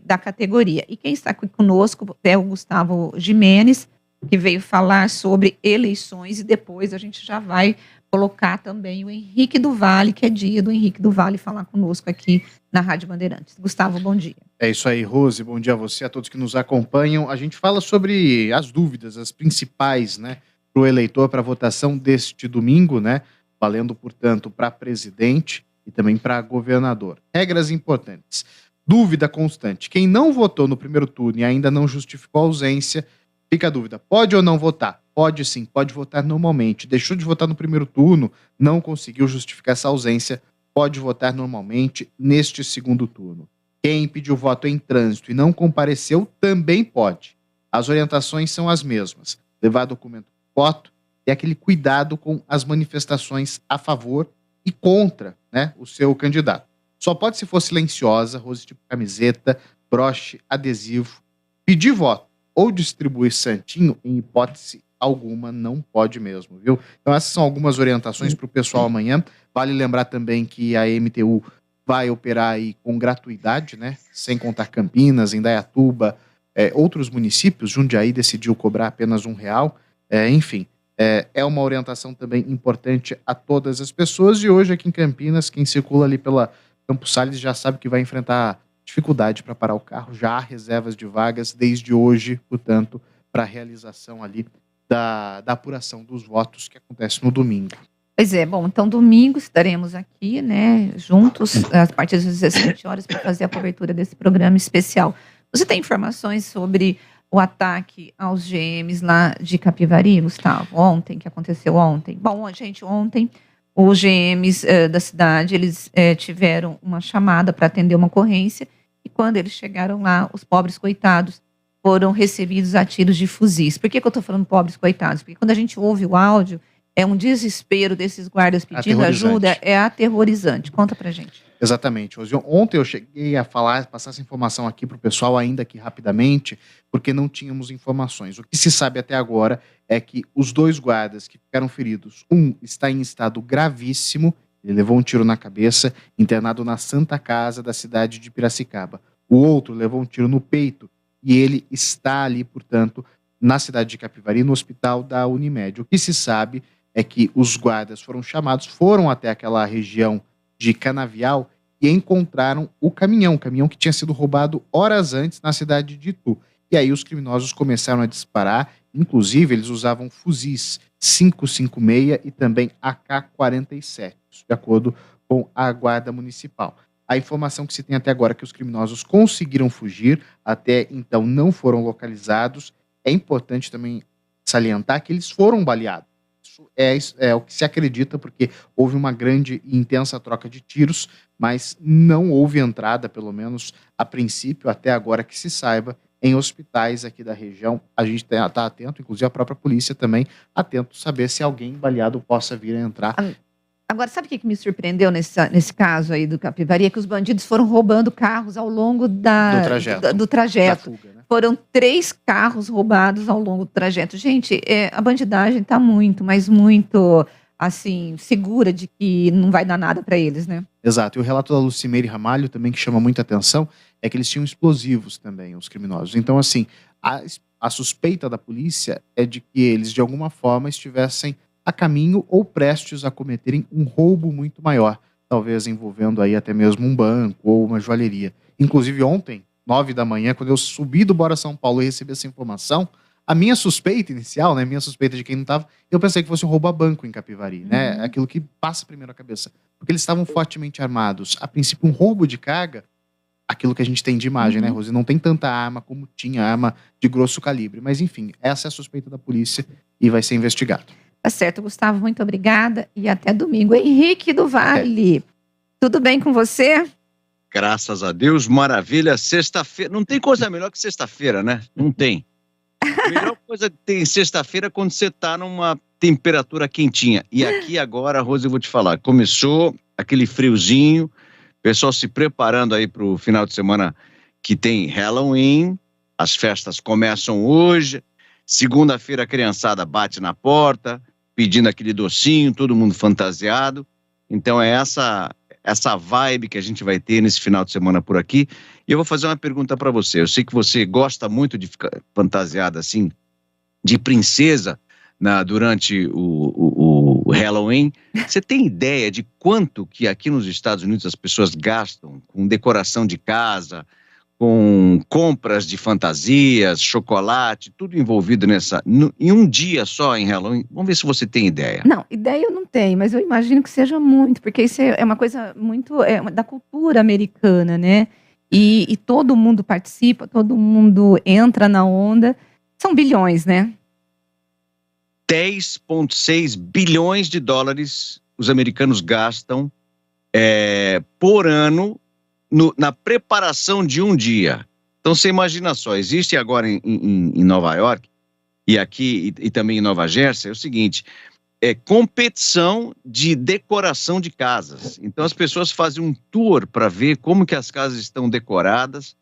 da categoria. E quem está aqui conosco é o Gustavo Gimenez, que veio falar sobre eleições e depois a gente já vai colocar também o Henrique do Vale, que é dia do Henrique do Vale, falar conosco aqui na Rádio Bandeirantes. Gustavo, bom dia. É isso aí, Rose, bom dia a você, a todos que nos acompanham. A gente fala sobre as dúvidas, as principais, né, para o eleitor, para a votação deste domingo, né, valendo, portanto, para presidente e também para governador. Regras importantes. Dúvida constante. Quem não votou no primeiro turno e ainda não justificou a ausência, fica a dúvida. Pode ou não votar? Pode sim, pode votar normalmente. Deixou de votar no primeiro turno, não conseguiu justificar essa ausência, pode votar normalmente neste segundo turno. Quem pediu voto em trânsito e não compareceu, também pode. As orientações são as mesmas. Levar documento de voto e aquele cuidado com as manifestações a favor e contra, né, o seu candidato. Só pode se for silenciosa, Rose, tipo camiseta, broche, adesivo. Pedir voto ou distribuir santinho, em hipótese alguma, não pode mesmo, viu? Então essas são algumas orientações para o pessoal amanhã. Vale lembrar também que a MTU vai operar aí com gratuidade, né? Sem contar Campinas, Indaiatuba, outros municípios. Jundiaí decidiu cobrar apenas R$1. Enfim, é uma orientação também importante a todas as pessoas. E hoje aqui em Campinas, quem circula ali pela Campos Sales já sabe que vai enfrentar dificuldade para parar o carro. Já há reservas de vagas desde hoje, portanto, para a realização ali da apuração dos votos que acontece no domingo. Pois é, bom, então domingo estaremos aqui, né, juntos, a partir das 17 horas, para fazer a cobertura desse programa especial. Você tem informações sobre o ataque aos GMs lá de Capivari, Gustavo? Que aconteceu ontem? Bom, gente, ontem os GMs da cidade, eles tiveram uma chamada para atender uma ocorrência e quando eles chegaram lá, os pobres coitados foram recebidos a tiros de fuzis. Por que eu estou falando pobres coitados? Porque quando a gente ouve o áudio, é um desespero desses guardas pedindo ajuda, é aterrorizante. Conta pra gente. Exatamente. Ontem eu cheguei a passar essa informação aqui para o pessoal, ainda aqui rapidamente. porque não tínhamos informações. O que se sabe até agora é que os 2 guardas que ficaram feridos, um está em estado gravíssimo, ele levou um tiro na cabeça, internado na Santa Casa da cidade de Piracicaba. O outro levou um tiro no peito e ele está ali, portanto, na cidade de Capivari, no hospital da Unimed. O que se sabe é que os guardas foram chamados, foram até aquela região de Canavial e encontraram o caminhão que tinha sido roubado horas antes na cidade de Itu. E aí os criminosos começaram a disparar, inclusive eles usavam fuzis 5.56 e também AK-47, de acordo com a Guarda Municipal. A informação que se tem até agora é que os criminosos conseguiram fugir, até então não foram localizados. É importante também salientar que eles foram baleados. Isso é o que se acredita, porque houve uma grande e intensa troca de tiros, mas não houve entrada, pelo menos a princípio, até agora que se saiba, em hospitais aqui da região. A gente está atento, inclusive a própria polícia também, atento saber se alguém baleado possa vir a entrar. Agora, sabe o que me surpreendeu nesse caso aí do Capivari? É que os bandidos foram roubando carros ao longo do trajeto. Da fuga, né? Foram 3 carros roubados ao longo do trajeto. Gente, a bandidagem está muito, mas muito, assim, segura de que não vai dar nada para eles, né? Exato. E o relato da Lucimeire Ramalho também, que chama muita atenção, é que eles tinham explosivos também, os criminosos. Então, assim, a suspeita da polícia é de que eles, de alguma forma, estivessem a caminho ou prestes a cometerem um roubo muito maior, talvez envolvendo aí até mesmo um banco ou uma joalheria. Inclusive ontem, 9 da manhã, quando eu subi do Bora São Paulo e recebi essa informação, a minha suspeita inicial, né, minha suspeita de quem não estava, eu pensei que fosse um roubo a banco em Capivari, né, aquilo que passa primeiro à cabeça, porque eles estavam fortemente armados. A princípio, um roubo de carga, aquilo que a gente tem de imagem, né, Rose, não tem tanta arma como tinha arma de grosso calibre, mas enfim, essa é a suspeita da polícia e vai ser investigado. Tá certo, Gustavo, muito obrigada e até domingo. Henrique do Vale, tudo bem com você? Graças a Deus, maravilha. Sexta-feira, não tem coisa melhor que sexta-feira, né? Não tem. A melhor coisa que tem sexta-feira é quando você tá numa temperatura quentinha. E aqui agora, Rose, eu vou te falar, começou aquele friozinho, pessoal se preparando aí pro final de semana que tem Halloween, as festas começam hoje, segunda-feira a criançada bate na porta, pedindo aquele docinho, todo mundo fantasiado. Então é essa vibe que a gente vai ter nesse final de semana por aqui. E eu vou fazer uma pergunta para você. Eu sei que você gosta muito de ficar fantasiada assim, de princesa, durante o Halloween. Você tem ideia de quanto que aqui nos Estados Unidos as pessoas gastam com decoração de casa, com compras de fantasias, chocolate, tudo envolvido em um dia só em Halloween? Vamos ver se você tem ideia. Não, ideia eu não tenho, mas eu imagino que seja muito, porque isso é uma coisa muito da cultura americana, né? E todo mundo participa, todo mundo entra na onda. São bilhões, né? 10,6 bilhões de dólares os americanos gastam por ano na preparação de um dia. Então você imagina só, existe agora em Nova York e aqui e também em Nova Jersey, é o seguinte, competição de decoração de casas. Então as pessoas fazem um tour para ver como que as casas estão decoradas,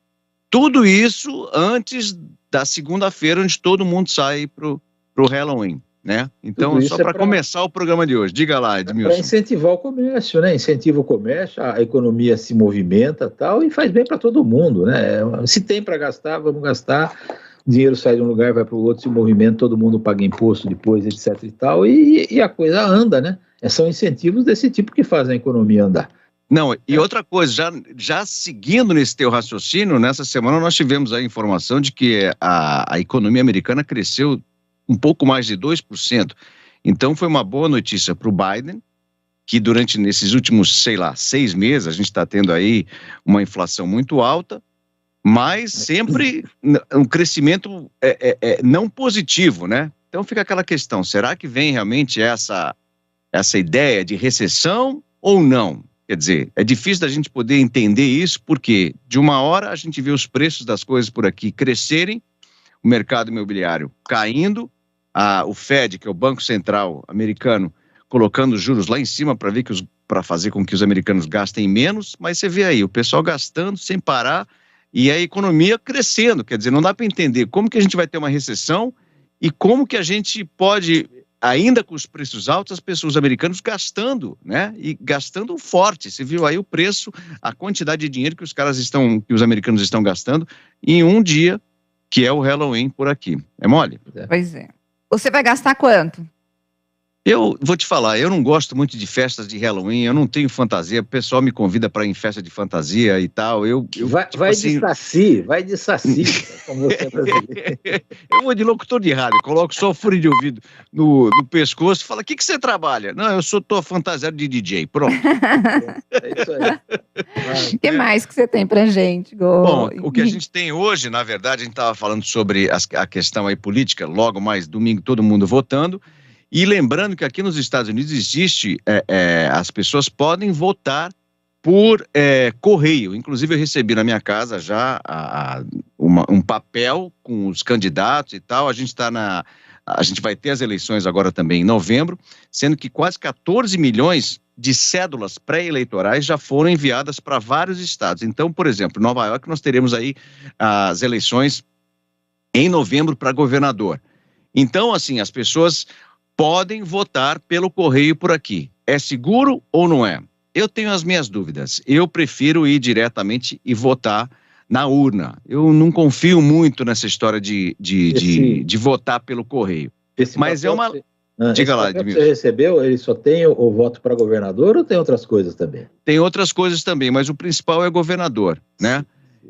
tudo isso antes da segunda-feira, onde todo mundo sai pro Halloween, né? Então, só para começar o programa de hoje. Diga lá, Edmilson. Para incentivar o comércio, né? Incentiva o comércio, a economia se movimenta tal, e faz bem para todo mundo, né? Se tem para gastar, vamos gastar. O dinheiro sai de um lugar, vai para o outro, se movimenta, todo mundo paga imposto depois, etc e tal, e a coisa anda, né? São incentivos desse tipo que fazem a economia andar. Não, e outra coisa, já seguindo nesse teu raciocínio, nessa semana nós tivemos a informação de que a economia americana cresceu um pouco mais de 2%. Então foi uma boa notícia para o Biden, que durante nesses últimos, 6 meses, a gente está tendo aí uma inflação muito alta, mas sempre um crescimento não positivo, né? Então fica aquela questão, será que vem realmente essa ideia de recessão ou não? Quer dizer, é difícil da gente poder entender isso, porque de uma hora a gente vê os preços das coisas por aqui crescerem, o mercado imobiliário caindo, o Fed, que é o Banco Central americano, colocando os juros lá em cima para fazer com que os americanos gastem menos, mas você vê aí, o pessoal gastando sem parar, e a economia crescendo. Quer dizer, não dá para entender como que a gente vai ter uma recessão e como que a gente pode, ainda com os preços altos, as pessoas americanas gastando, né? E gastando forte. Você viu aí o preço, a quantidade de dinheiro que os americanos estão gastando em um dia, que é o Halloween por aqui. É mole? Pois é. Você vai gastar quanto? Eu vou te falar, eu não gosto muito de festas de Halloween, eu não tenho fantasia, o pessoal me convida para ir em festa de fantasia e tal, vai de saci, como você é brasileiro. Eu vou de locutor de rádio, coloco só o fone de ouvido no pescoço e falo, o que você trabalha? Não, eu tô fantasiado de DJ, pronto. É isso aí. O que mais que você tem pra gente, Gol? Bom, o que a gente tem hoje, na verdade, a gente estava falando sobre a questão aí política, logo mais domingo todo mundo votando. E lembrando que aqui nos Estados Unidos existe, as pessoas podem votar por correio. Inclusive eu recebi na minha casa já um papel com os candidatos e tal. A gente vai ter as eleições agora também em novembro, sendo que quase 14 milhões de cédulas pré-eleitorais já foram enviadas para vários estados. Então, por exemplo, em Nova York nós teremos aí as eleições em novembro para governador. Então, assim, as pessoas podem votar pelo correio por aqui. É seguro ou não é? Eu tenho as minhas dúvidas. Eu prefiro ir diretamente e votar na urna. Eu não confio muito nessa história de votar pelo correio. Mas é uma... Diga lá, Edmilson. Você recebeu, ele só tem o voto para governador ou tem outras coisas também? Tem outras coisas também, mas o principal é governador, né?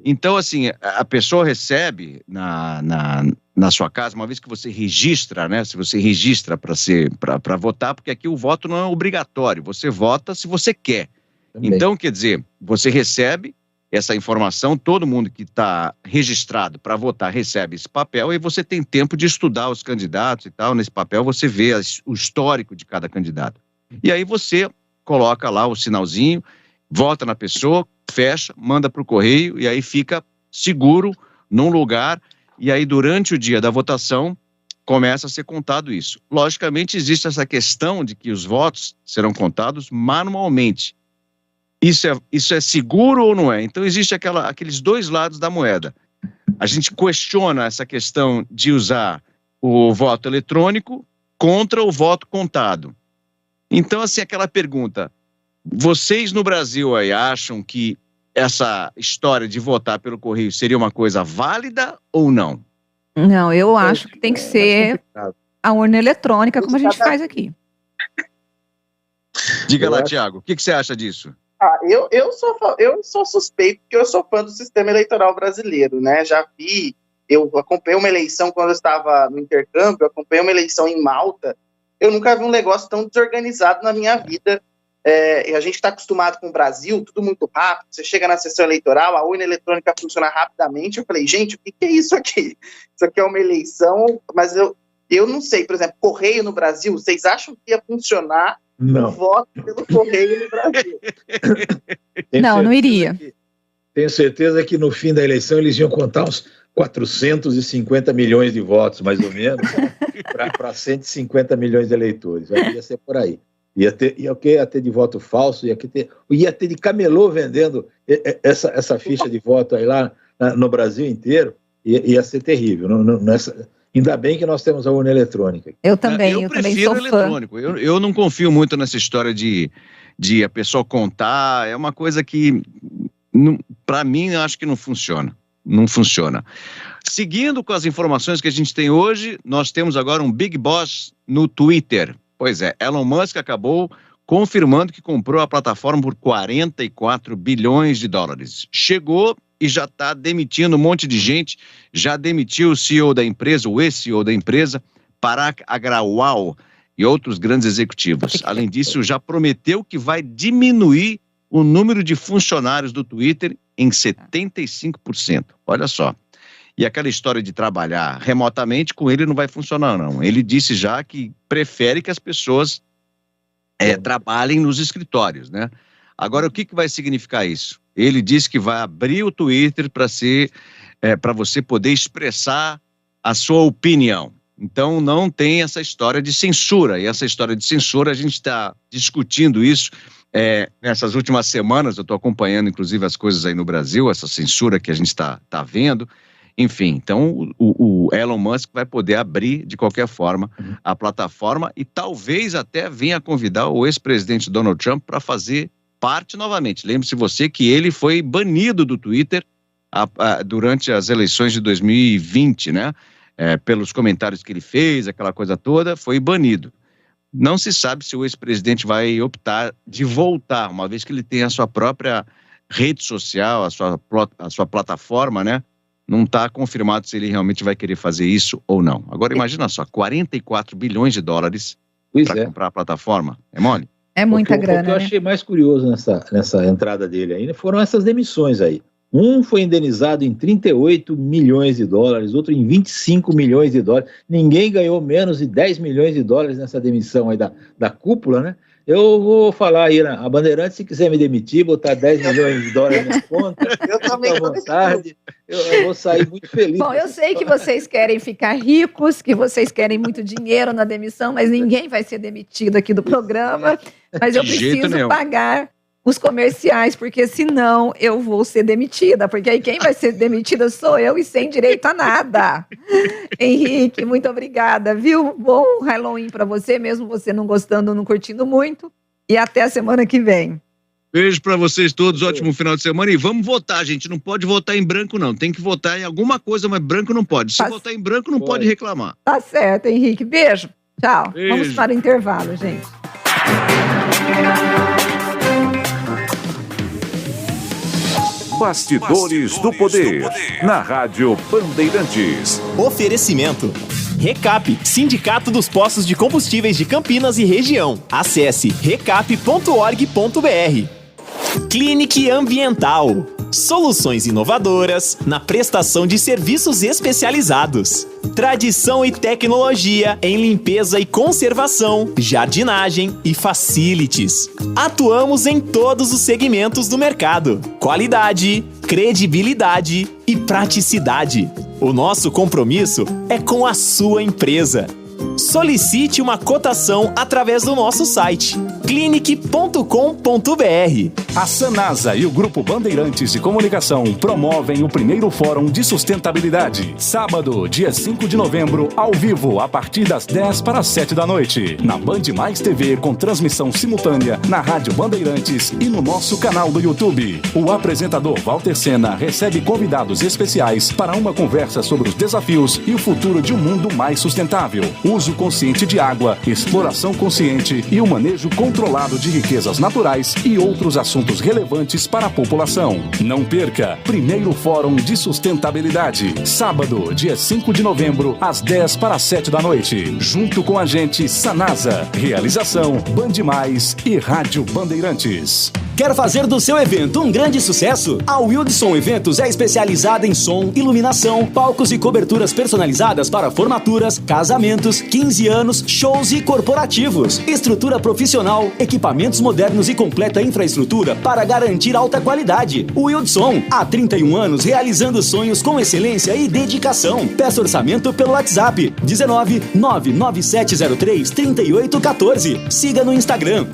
Então, assim, a pessoa recebe na sua casa, uma vez que você registra, né? Se você registra para votar, porque aqui o voto não é obrigatório, você vota se você quer. Também. Então, quer dizer, você recebe essa informação, todo mundo que está registrado para votar recebe esse papel e você tem tempo de estudar os candidatos e tal. Nesse papel você vê o histórico de cada candidato. E aí você coloca lá o sinalzinho, vota na pessoa, fecha, manda para o correio e aí fica seguro num lugar e aí durante o dia da votação começa a ser contado isso. Logicamente existe essa questão de que os votos serão contados manualmente. Isso é seguro ou não é? Então existe aqueles dois lados da moeda. A gente questiona essa questão de usar o voto eletrônico contra o voto contado. Então, assim, aquela pergunta, vocês no Brasil aí acham que essa história de votar pelo correio seria uma coisa válida ou não? Não, eu acho que tem que ser a urna eletrônica, como a gente faz aqui. Diga lá, Tiago, o que você acha disso? Eu sou suspeito porque eu sou fã do sistema eleitoral brasileiro, né? Eu acompanhei uma eleição quando eu estava no intercâmbio, eu acompanhei uma eleição em Malta. Eu nunca vi um negócio tão desorganizado na minha vida. A gente está acostumado com o Brasil, tudo muito rápido. Você chega na sessão eleitoral, a urna eletrônica funciona rapidamente. Eu falei, gente, o que é isso aqui? Isso aqui é uma eleição, mas eu não sei. Por exemplo, correio no Brasil, vocês acham que ia funcionar? Não. O voto pelo correio no Brasil? Não iria. Tenho certeza que no fim da eleição eles iam contar uns 450 milhões de votos, mais ou menos, para 150 milhões de eleitores. Ia ser por aí. Ia ter de voto falso, ia ter de camelô vendendo essa ficha de voto aí lá no Brasil inteiro. Ia ser terrível. Ainda bem que nós temos a urna eletrônica. Eu também sou eletrônico. Eu não confio muito nessa história de a pessoa contar. É uma coisa que, para mim, eu acho que não funciona. Não funciona. Seguindo com as informações que a gente tem hoje, nós temos agora um Big Boss no Twitter. Pois é, Elon Musk acabou confirmando que comprou a plataforma por 44 bilhões de dólares. Chegou e já está demitindo um monte de gente, já demitiu o CEO da empresa, o ex-CEO da empresa, Parag Agrawal, e outros grandes executivos. Além disso, já prometeu que vai diminuir o número de funcionários do Twitter em 75%. Olha só. E aquela história de trabalhar remotamente, com ele não vai funcionar, não. Ele disse já que prefere que as pessoas trabalhem nos escritórios, né? Agora, o que vai significar isso? Ele disse que vai abrir o Twitter para você poder expressar a sua opinião. Então, não tem essa história de censura. E essa história de censura, a gente está discutindo isso nessas últimas semanas, eu estou acompanhando, inclusive, as coisas aí no Brasil, essa censura que a gente está vendo. Enfim, então o Elon Musk vai poder abrir, de qualquer forma, a plataforma e talvez até venha convidar o ex-presidente Donald Trump para fazer parte novamente. Lembre-se você que ele foi banido do Twitter durante as eleições de 2020, né? Pelos comentários que ele fez, aquela coisa toda, foi banido. Não se sabe se o ex-presidente vai optar de voltar, uma vez que ele tem a sua própria rede social, a sua plataforma, né? Não está confirmado se ele realmente vai querer fazer isso ou não. Agora imagina só, 44 bilhões de dólares para comprar a plataforma. É mole? É muita grana, O que eu achei mais curioso nessa entrada dele aí foram essas demissões aí. Um foi indenizado em 38 milhões de dólares, outro em 25 milhões de dólares. Ninguém ganhou menos de 10 milhões de dólares nessa demissão aí da cúpula, né? Eu vou falar aí, a Bandeirantes, se quiser me demitir, botar 10 milhões de dólares na conta, eu também à vontade, eu vou sair muito feliz. Bom, eu sei que vocês querem ficar ricos, que vocês querem muito dinheiro na demissão, mas ninguém vai ser demitido aqui do programa, mas eu preciso pagar os comerciais, porque senão eu vou ser demitida, porque aí quem vai ser demitida sou eu e sem direito a nada. Henrique, muito obrigada, viu? Bom Halloween para você, mesmo você não gostando, não curtindo muito, e até a semana que vem. Beijo para vocês todos, ótimo final de semana e vamos votar, gente, não pode votar em branco não, tem que votar em alguma coisa, mas branco não pode. Se votar em branco não pode reclamar. Tá certo, Henrique, beijo, tchau. Beijo. Vamos para o intervalo, gente. Bastidores do Poder, na Rádio Bandeirantes. Oferecimento. Recap, Sindicato dos Postos de Combustíveis de Campinas e Região. Acesse recap.org.br. Clinic Ambiental. Soluções inovadoras na prestação de serviços especializados. Tradição e tecnologia em limpeza e conservação, jardinagem e facilities. Atuamos em todos os segmentos do mercado. Qualidade, credibilidade e praticidade. O nosso compromisso é com a sua empresa. Solicite uma cotação através do nosso site clinic.com.br. A Sanasa e o Grupo Bandeirantes de Comunicação promovem o primeiro Fórum de Sustentabilidade. Sábado, dia 5 de novembro, ao vivo, a partir das 10 para as 7 da noite. Na Band Mais TV, com transmissão simultânea na Rádio Bandeirantes e no nosso canal do YouTube. O apresentador Walter Sena recebe convidados especiais para uma conversa sobre os desafios e o futuro de um mundo mais sustentável. Uso consciente de água, exploração consciente e o manejo controlado de riquezas naturais e outros assuntos relevantes para a população. Não perca! Primeiro Fórum de Sustentabilidade. Sábado, dia 5 de novembro, às 10 para as 7 da noite. Junto com a gente, Sanasa. Realização, Band Mais e Rádio Bandeirantes. Quer fazer do seu evento um grande sucesso? A Wildson Eventos é especializada em som, iluminação, palcos e coberturas personalizadas para formaturas, casamentos, 15 anos, shows e corporativos. Estrutura profissional, equipamentos modernos e completa infraestrutura para garantir alta qualidade. Wildson, há 31 anos realizando sonhos com excelência e dedicação. Peça orçamento pelo WhatsApp 19 99703 3814. Siga no Instagram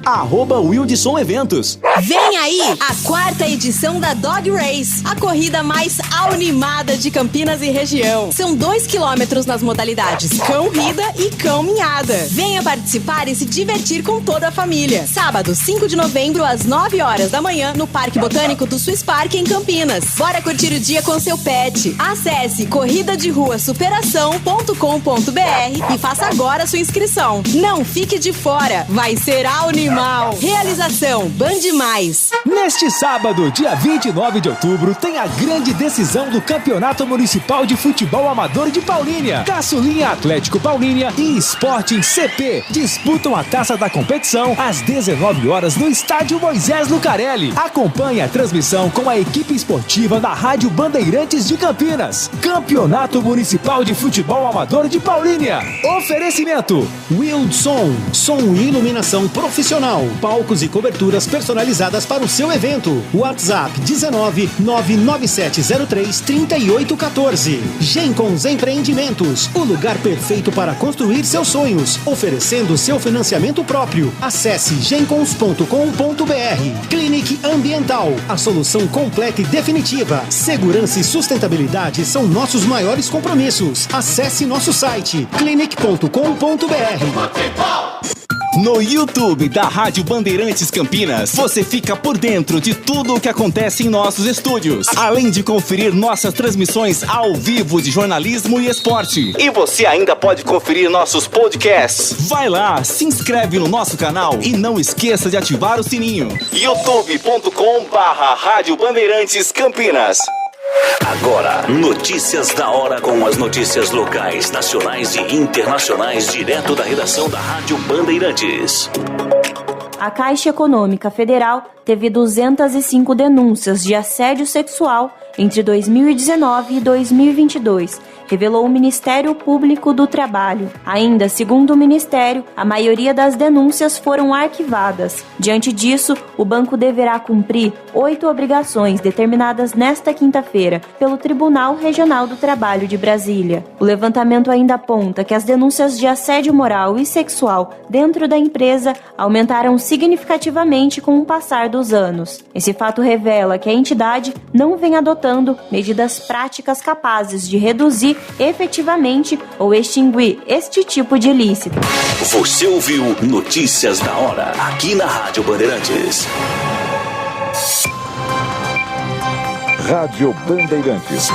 @Wildson Eventos. Vem aí a 4ª edição da Dog Race, a corrida mais animada de Campinas e região. São 2 quilômetros nas modalidades cão-rida e cão-minhada. Venha participar e se divertir com toda a família. Sábado, 5 de novembro, às 9 horas da manhã, no Parque Botânico do Swiss Park, em Campinas. Bora curtir o dia com seu pet. Acesse corridaderuasuperação.com.br e faça agora sua inscrição. Não fique de fora, vai ser animal. Realização Band Mais. Neste sábado, dia 29 de outubro, tem a grande decisão do Campeonato Municipal de Futebol Amador de Paulínia. Caçulinha Atlético Paulínia e Sporting CP disputam a taça da competição às 19 horas no estádio Moisés Lucarelli. Acompanhe a transmissão com a equipe esportiva da Rádio Bandeirantes de Campinas. Campeonato Municipal de Futebol Amador de Paulínia. Oferecimento Wildson, som e iluminação profissional, palcos e coberturas personalizadas para o seu evento. WhatsApp 19 99703 3814. Gencons Empreendimentos, o lugar perfeito para construir construir seus sonhos, oferecendo seu financiamento próprio. Acesse gencons.com.br. Clinic Ambiental, a solução completa e definitiva. Segurança e sustentabilidade são nossos maiores compromissos. Acesse nosso site clinic.com.br. No YouTube da Rádio Bandeirantes Campinas, você fica por dentro de tudo o que acontece em nossos estúdios, além de conferir nossas transmissões ao vivo de jornalismo e esporte. E você ainda pode conferir nossos podcasts. Vai lá, se inscreve no nosso canal e não esqueça de ativar o sininho. youtube.com/Rádio Bandeirantes Campinas. Agora, notícias da hora com as notícias locais, nacionais e internacionais, direto da redação da Rádio Bandeirantes. A Caixa Econômica Federal teve 205 denúncias de assédio sexual entre 2019 e 2022, revelou o Ministério Público do Trabalho. Ainda, segundo o Ministério, a maioria das denúncias foram arquivadas. Diante disso, o banco deverá cumprir 8 obrigações determinadas nesta quinta-feira pelo Tribunal Regional do Trabalho de Brasília. O levantamento ainda aponta que as denúncias de assédio moral e sexual dentro da empresa aumentaram significativamente com o passar dos anos. Esse fato revela que a entidade não vem adotando medidas práticas capazes de reduzir efetivamente ou extinguir este tipo de ilícito. Você ouviu Notícias da Hora, aqui na Rádio Bandeirantes. Rádio Bandeirantes.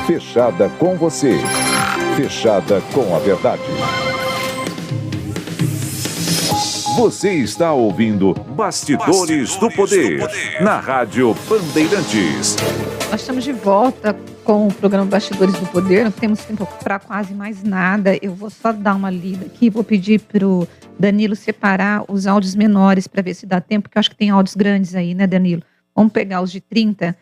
Fechada com você. Fechada com a verdade. Você está ouvindo Bastidores do Poder, na Rádio Bandeirantes. Nós estamos de volta com o programa Bastidores do Poder. Não temos tempo para quase mais nada. Eu vou só dar uma lida aqui. Vou pedir para o Danilo separar os áudios menores para ver se dá tempo, porque eu acho que tem áudios grandes aí, né, Danilo? Vamos pegar os de 30.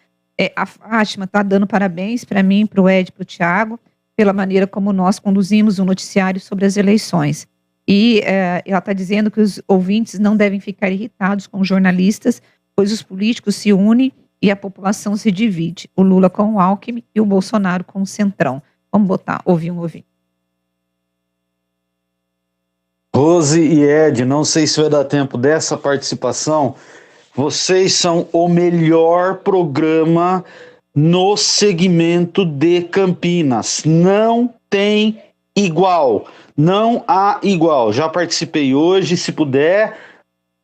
A Fátima está dando parabéns para mim, para o Ed, para o Thiago, pela maneira como nós conduzimos o noticiário sobre as eleições. E ela está dizendo que os ouvintes não devem ficar irritados com os jornalistas, pois os políticos se unem e a população se divide. O Lula com o Alckmin e o Bolsonaro com o Centrão. Vamos ouvir um ouvinte. Rose e Ed, não sei se vai dar tempo dessa participação. Vocês são o melhor programa no segmento de Campinas. Não tem igual. Não há igual. Já participei hoje, se puder,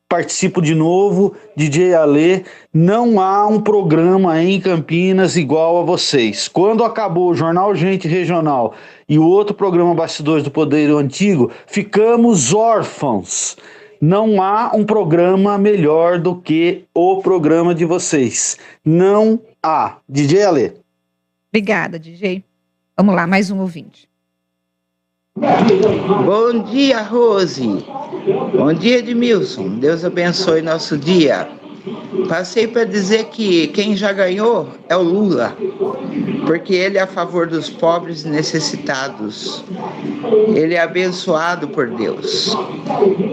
participo de novo. DJ Alê, não há um programa em Campinas igual a vocês. Quando acabou o Jornal Gente Regional e o outro programa Bastidores do Poder Antigo, ficamos órfãos. Não há um programa melhor do que o programa de vocês. Não há. DJ Alê. Obrigada, DJ. Vamos lá, mais um ouvinte. Bom dia, Rose. Bom dia, Edmilson. Deus abençoe nosso dia. Passei para dizer que quem já ganhou é o Lula, porque ele é a favor dos pobres e necessitados. Ele é abençoado por Deus.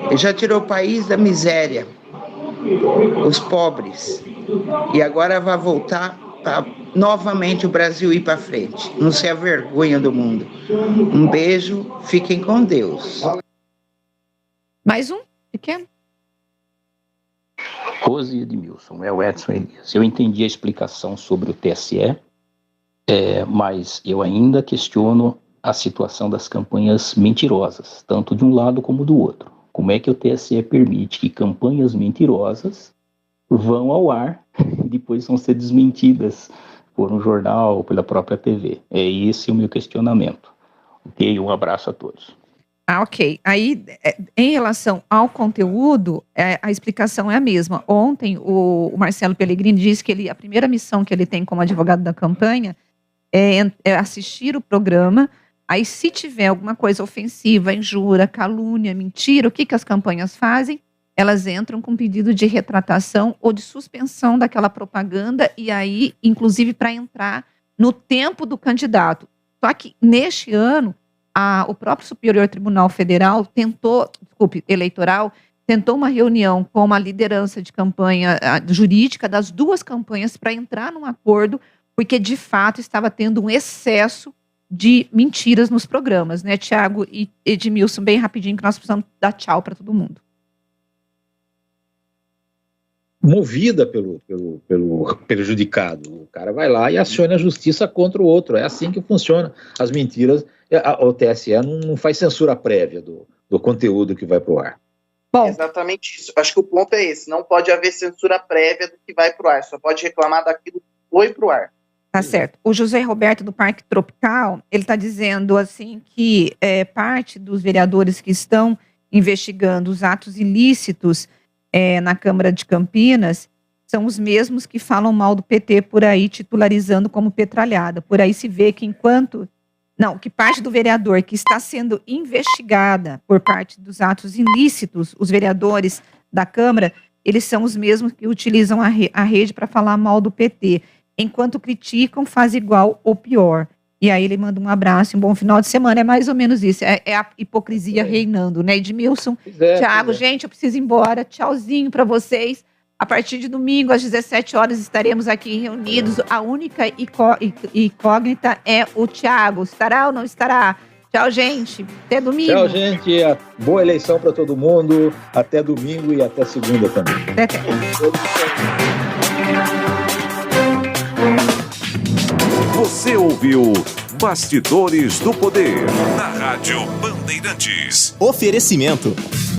Ele já tirou o país da miséria, os pobres, e agora vai voltar para novamente o Brasil ir para frente, não ser a vergonha do mundo. Um beijo, fiquem com Deus. Mais um pequeno. Rose e Edmilson, é o Edson Elias. Eu entendi a explicação sobre o TSE, mas eu ainda questiono a situação das campanhas mentirosas, tanto de um lado como do outro. Como é que o TSE permite que campanhas mentirosas vão ao ar e depois vão ser desmentidas por um jornal ou pela própria TV? É esse o meu questionamento. Ok? Um abraço a todos. Ok. Aí, em relação ao conteúdo, a explicação é a mesma. Ontem, o Marcelo Pellegrini disse que a primeira missão que ele tem como advogado da campanha é assistir o programa. Aí, se tiver alguma coisa ofensiva, injúria, calúnia, mentira, o que as campanhas fazem? Elas entram com pedido de retratação ou de suspensão daquela propaganda e aí, inclusive, para entrar no tempo do candidato. Só que, neste ano, o próprio Superior Tribunal Federal Eleitoral tentou uma reunião com a liderança de campanha jurídica das duas campanhas para entrar num acordo, porque, de fato, estava tendo um excesso de mentiras nos programas, né, Tiago e Edmilson, bem rapidinho, que nós precisamos dar tchau para todo mundo. Movida pelo prejudicado. O cara vai lá e aciona a justiça contra o outro. É assim que funciona. As mentiras, o TSE não faz censura prévia do conteúdo que vai para o ar. Bom, exatamente isso. Acho que o ponto é esse. Não pode haver censura prévia do que vai para o ar. Só pode reclamar daquilo que foi para o ar. Tá certo. O José Roberto do Parque Tropical, ele está dizendo assim que parte dos vereadores que estão investigando os atos ilícitos na Câmara de Campinas são os mesmos que falam mal do PT por aí, titularizando como petralhada. Por aí se vê que que parte do vereador que está sendo investigada por parte dos atos ilícitos, os vereadores da Câmara, eles são os mesmos que utilizam a rede para falar mal do PT. Enquanto criticam, faz igual ou pior. E aí ele manda um abraço, um bom final de semana. É mais ou menos isso. É a hipocrisia reinando, né? Edmilson, Tiago, gente, eu preciso ir embora. Tchauzinho para vocês. A partir de domingo, às 17 horas, estaremos aqui reunidos. A única incógnita é o Tiago. Estará ou não estará? Tchau, gente. Até domingo. Tchau, gente. Boa eleição para todo mundo. Até domingo e até segunda também. Até. Você ouviu Bastidores do Poder, na Rádio Bandeirantes. Oferecimento